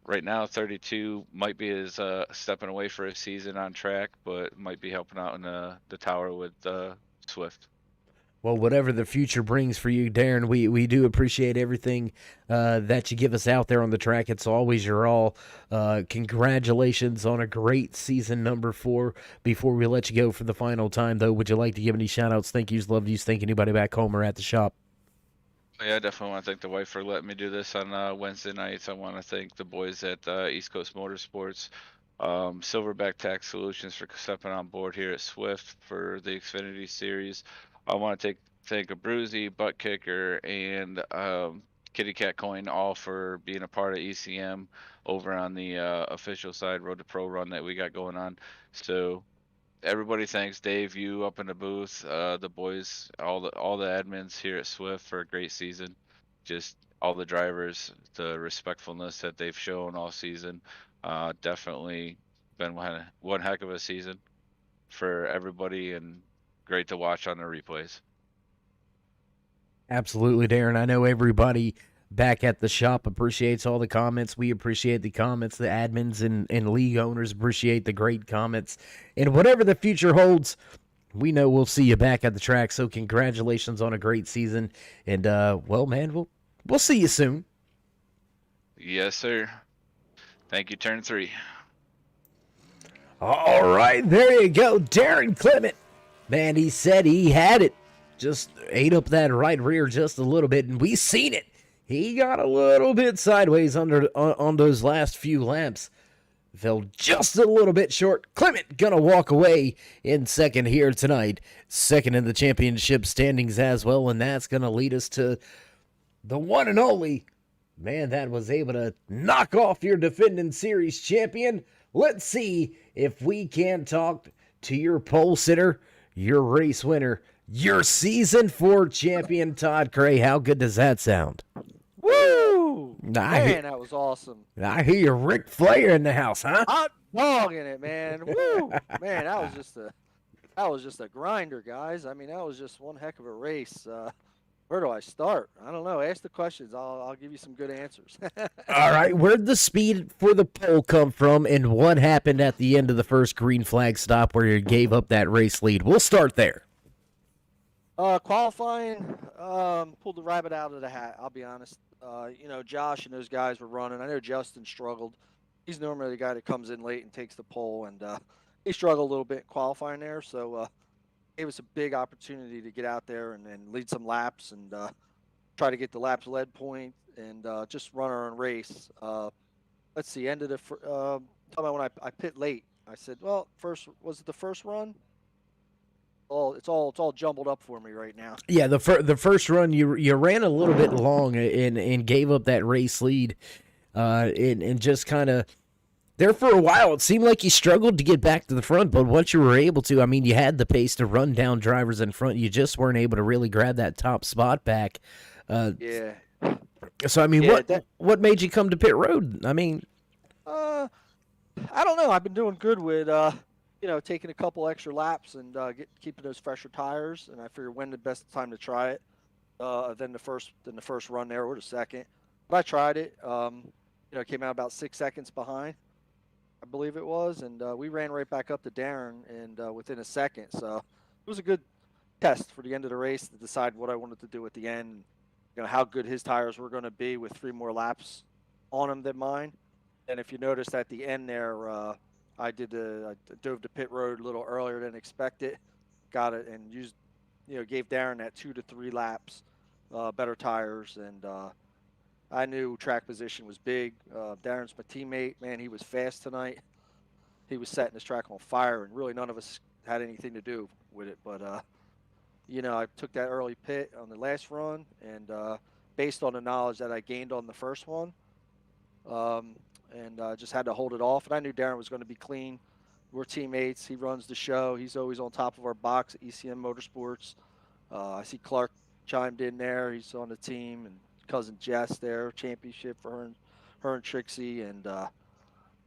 right now, 32 might be stepping away for a season on track, but might be helping out in the tower with Swift. Well, whatever the future brings for you, Darren, we do appreciate everything that you give us out there on the track. It's always your all. Congratulations on a great season number 4. Before we let you go for the final time, though, would you like to give any shout-outs, thank yous, love yous, thank anybody back home or at the shop? Yeah, I definitely want to thank the wife for letting me do this on Wednesday nights. I want to thank the boys at East Coast Motorsports, Silverback Tax Solutions for stepping on board here at Swift for the Xfinity Series. I want to thank Abruzzi, Butt Kicker, and Kitty Cat Coin all for being a part of ECM over on the official side, Road to Pro Run that we got going on. So everybody thanks Dave, you up in the booth, the boys, all the admins here at Swift for a great season. Just all the drivers, the respectfulness that they've shown all season. Definitely been one heck of a season for everybody, and great to watch on the replays. Absolutely, Darren. I know everybody back at the shop appreciates all the comments. We appreciate the comments. The admins and league owners appreciate the great comments. And whatever the future holds, we know we'll see you back at the track. So congratulations on a great season. And, well, man, we'll see you soon. Yes, sir. Thank you, Turn 3. All right, there you go. Darren Clement. Man, he said he had it. Just ate up that right rear just a little bit, and we seen it. He got a little bit sideways on those last few laps. Fell just a little bit short. Clement gonna walk away in second here tonight. Second in the championship standings as well, and that's gonna lead us to the one and only man that was able to knock off your defending series champion. Let's see if we can talk to your pole sitter, your race winner, your season 4 champion, Todd Cray. How good does that sound? Woo! Man, that was awesome. I hear you, Ric Flair in the house, huh? Hot dog in it, man. Woo! Man, that was just a grinder, guys. I mean, that was just one heck of a race. Where do I start? I don't know. Ask the questions. I'll give you some good answers. All right. Where'd the speed for the pole come from, and what happened at the end of the first green flag stop where you gave up that race lead? We'll start there. Qualifying, pulled the rabbit out of the hat, I'll be honest. Josh and those guys were running. I know Justin struggled. He's normally the guy that comes in late and takes the pole, and he struggled a little bit qualifying there. So it was a big opportunity to get out there and lead some laps and try to get the laps lead point and just run our own race. Let's see, end of the talking about when I pit late. I said, well, was it the first run? It's all jumbled up for me right now. Yeah, the first run you ran a little bit long and gave up that race lead, and just kind of there for a while. It seemed like you struggled to get back to the front, but once you were able to, I mean, you had the pace to run down drivers in front. You just weren't able to really grab that top spot back. Yeah. So I mean, what made you come to pit road? I mean, I don't know. I've been doing good with taking a couple extra laps and keeping those fresher tires. And I figured when the best time to try it, than the first run there or the second. But I tried it. Came out about 6 seconds behind, I believe it was, and we ran right back up to Darren and within a second. So it was a good test for the end of the race to decide what I wanted to do at the end. How good his tires were going to be with 3 more laps on them than mine. And if you noticed at the end there, I dove to pit road a little earlier than expected, got it, and gave Darren that 2 to 3 laps, better tires, and I knew track position was big. Darren's my teammate, man. He was fast tonight. He was setting his track on fire, and really none of us had anything to do with it. But I took that early pit on the last run, and based on the knowledge that I gained on the first one. And just had to hold it off. And I knew Darren was going to be clean. We're teammates. He runs the show. He's always on top of our box at ECM Motorsports. I see Clark chimed in there. He's on the team. And cousin Jess there, championship for her and Trixie. And,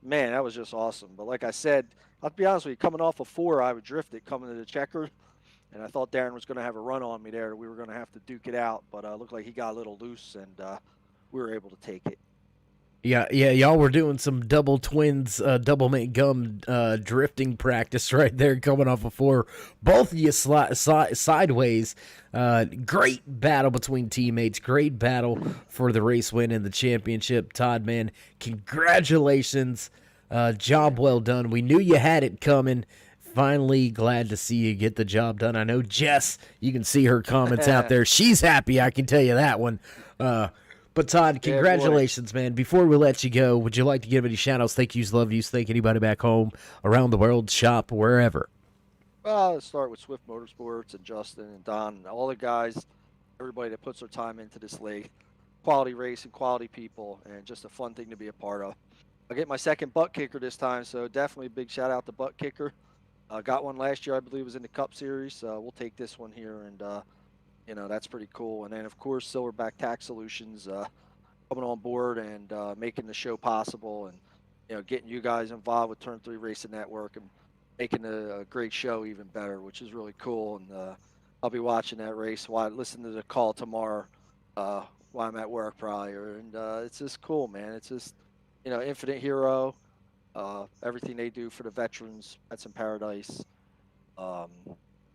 man, that was just awesome. But like I said, I'll be honest with you, coming off of 4, I would drift it coming to the checker. And I thought Darren was going to have a run on me there. We were going to have to duke it out. But it looked like he got a little loose, and we were able to take it. Yeah, y'all were doing some double twins, double mate gum drifting practice right there, coming off of four. Both of you sideways. Great battle between teammates. Great battle for the race win and the championship. Todd, man, congratulations. Job well done. We knew you had it coming. Finally, glad to see you get the job done. I know Jess, you can see her comments out there. She's happy, I can tell you that one. But Todd, congratulations, man. Before we let you go, would you like to give any shout-outs, thank yous, love yous, thank anybody back home, around the world, shop, wherever? Well, let's start with Swift Motorsports and Justin and Don and all the guys, everybody that puts their time into this league. Quality racing, quality people, and just a fun thing to be a part of. I get my second butt kicker this time, so definitely a big shout-out to Butt Kicker. Got one last year, I believe, was in the Cup Series. We'll take this one here, and you know, that's pretty cool. And then, of course, Silverback Tax Solutions coming on board and making the show possible, and you know, getting you guys involved with Turn 3 Racing Network and making a great show even better, which is really cool. And I'll be watching that race while I listen to the call tomorrow while I'm at work probably. And it's just cool, man. It's just, you know, Infinite Hero, everything they do for the veterans, Pets in Paradise.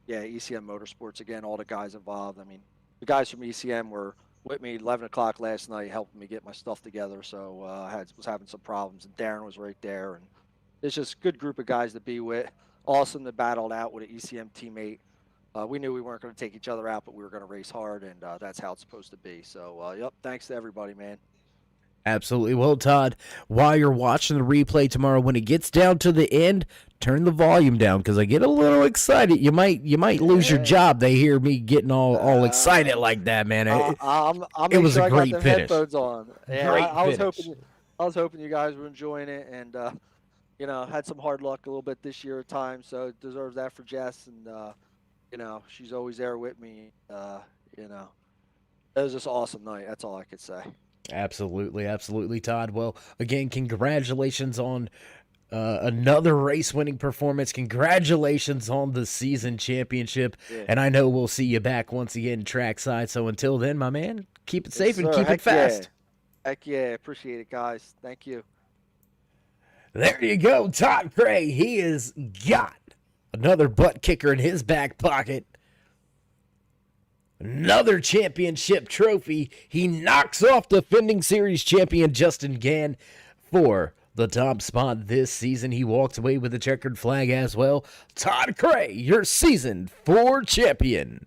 Yeah, ECM Motorsports, again, all the guys involved. I mean, the guys from ECM were with me 11 o'clock last night, helping me get my stuff together. So I was having some problems, and Darren was right there. And it's just a good group of guys to be with. Awesome to battle out with an ECM teammate. We knew we weren't going to take each other out, but we were going to race hard, and that's how it's supposed to be. So, yep, thanks to everybody, man. Absolutely. Well, Todd, while you're watching the replay tomorrow, when it gets down to the end, turn the volume down because I get a little excited. You might lose your job. They hear me getting all excited like that, man. It was a great finish. Headphones on. Yeah, great I was hoping you guys were enjoying it, and you know, had some hard luck a little bit this year at times, so it deserves that for Jess, and you know, she's always there with me. You know, it was just an awesome night. That's all I could say. Absolutely, Todd. Well, again, congratulations on another race-winning performance. Congratulations on the season championship. Yeah. And I know we'll see you back once again trackside. So until then, my man, keep it safe and keep it fast. Yeah. Heck yeah. Appreciate it, guys. Thank you. There you go, Todd Gray. He has got another butt kicker in his back pocket. Another championship trophy. He knocks off defending series champion Justin Gann for the top spot this season. He walks away with a checkered flag as well. Todd Gray, your season 4 champion.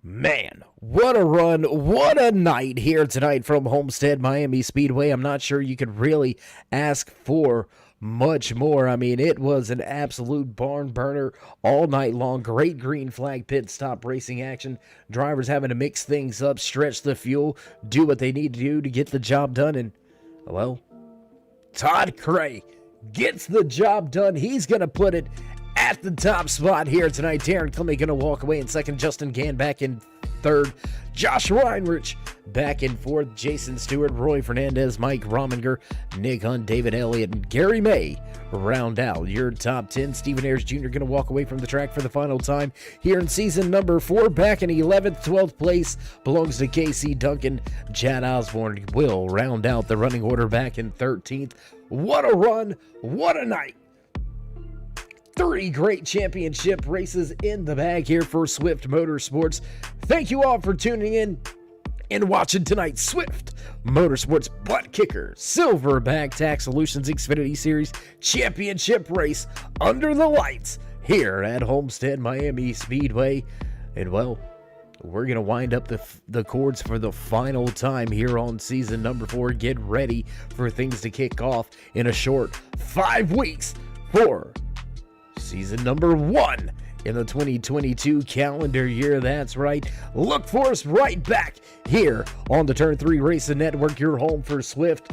Man, what a run, what a night here tonight from Homestead Miami Speedway. I'm not sure you could really ask for much more. I mean, it was an absolute barn burner all night long. Great green flag pit stop racing action. Drivers having to mix things up, stretch the fuel, do what they need to do to get the job done. And, well, Todd Gray gets the job done. He's going to put it at the top spot here tonight. Darren Clemmy going to walk away in second. Justin Gann back in third. Josh Reinrich back in fourth. Jason Stewart, Roy Fernandez, Mike Rominger, Nick Hunt, David Elliott, and Gary May round out your top 10. Stephen Ayers Jr. going to walk away from the track for the final time here in season number 4. Back in 11th, 12th place belongs to KC Duncan. Chad Osborne will round out the running order back in 13th. What a run. What a night. 3 great championship races in the bag here for Swift Motorsports. Thank you all for tuning in and watching tonight's Swift Motorsports Butt Kicker Silverback Tax Solutions Xfinity Series Championship race under the lights here at Homestead Miami Speedway. And well, we're going to wind up the cords for the final time here on season number 4. Get ready for things to kick off in a short 5 weeks for season number 1 in the 2022 calendar year. That's right. Look for us right back here on the Turn 3 Racing Network, your home for Swift.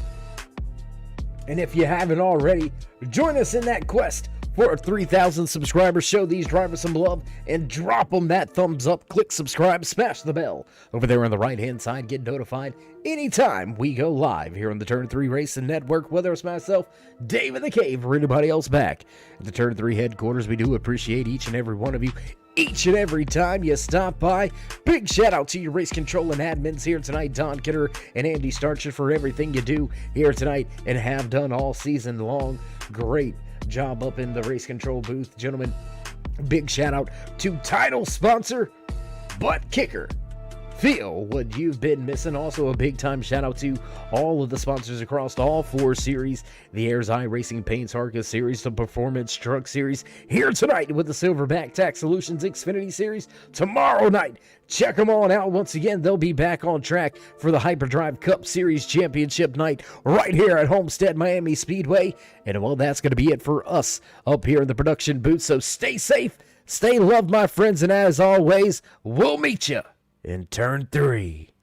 And if you haven't already, join us in that quest for a 3,000 subscribers. Show these drivers some love and drop them that thumbs up. Click subscribe, smash the bell over there on the right-hand side. Get notified anytime we go live here on the Turn 3 Racing Network, whether it's myself, Dave in the Cave, or anybody else back at the Turn 3 headquarters. We do appreciate each and every one of you. each and every time you stop by. Big shout out to your race control and admins here tonight, Don Kidder and Andy Starcher, for everything you do here tonight and have done all season long. Great job up in the race control booth, gentlemen. Big shout out to title sponsor, Butt Kicker. Feel what you've been missing. Also, a big time shout out to all of the sponsors across all 4 series: the Airs Eye Racing Paints Arca series, the Performance Truck series, here tonight with the Silverback Tax Solutions Xfinity series. Tomorrow night, check them all out. Once again, they'll be back on track for the Hyperdrive Cup Series Championship night right here at Homestead Miami Speedway. And well, that's going to be it for us up here in the production booth. So stay safe, stay loved, my friends, and as always, we'll meet you in turn 3.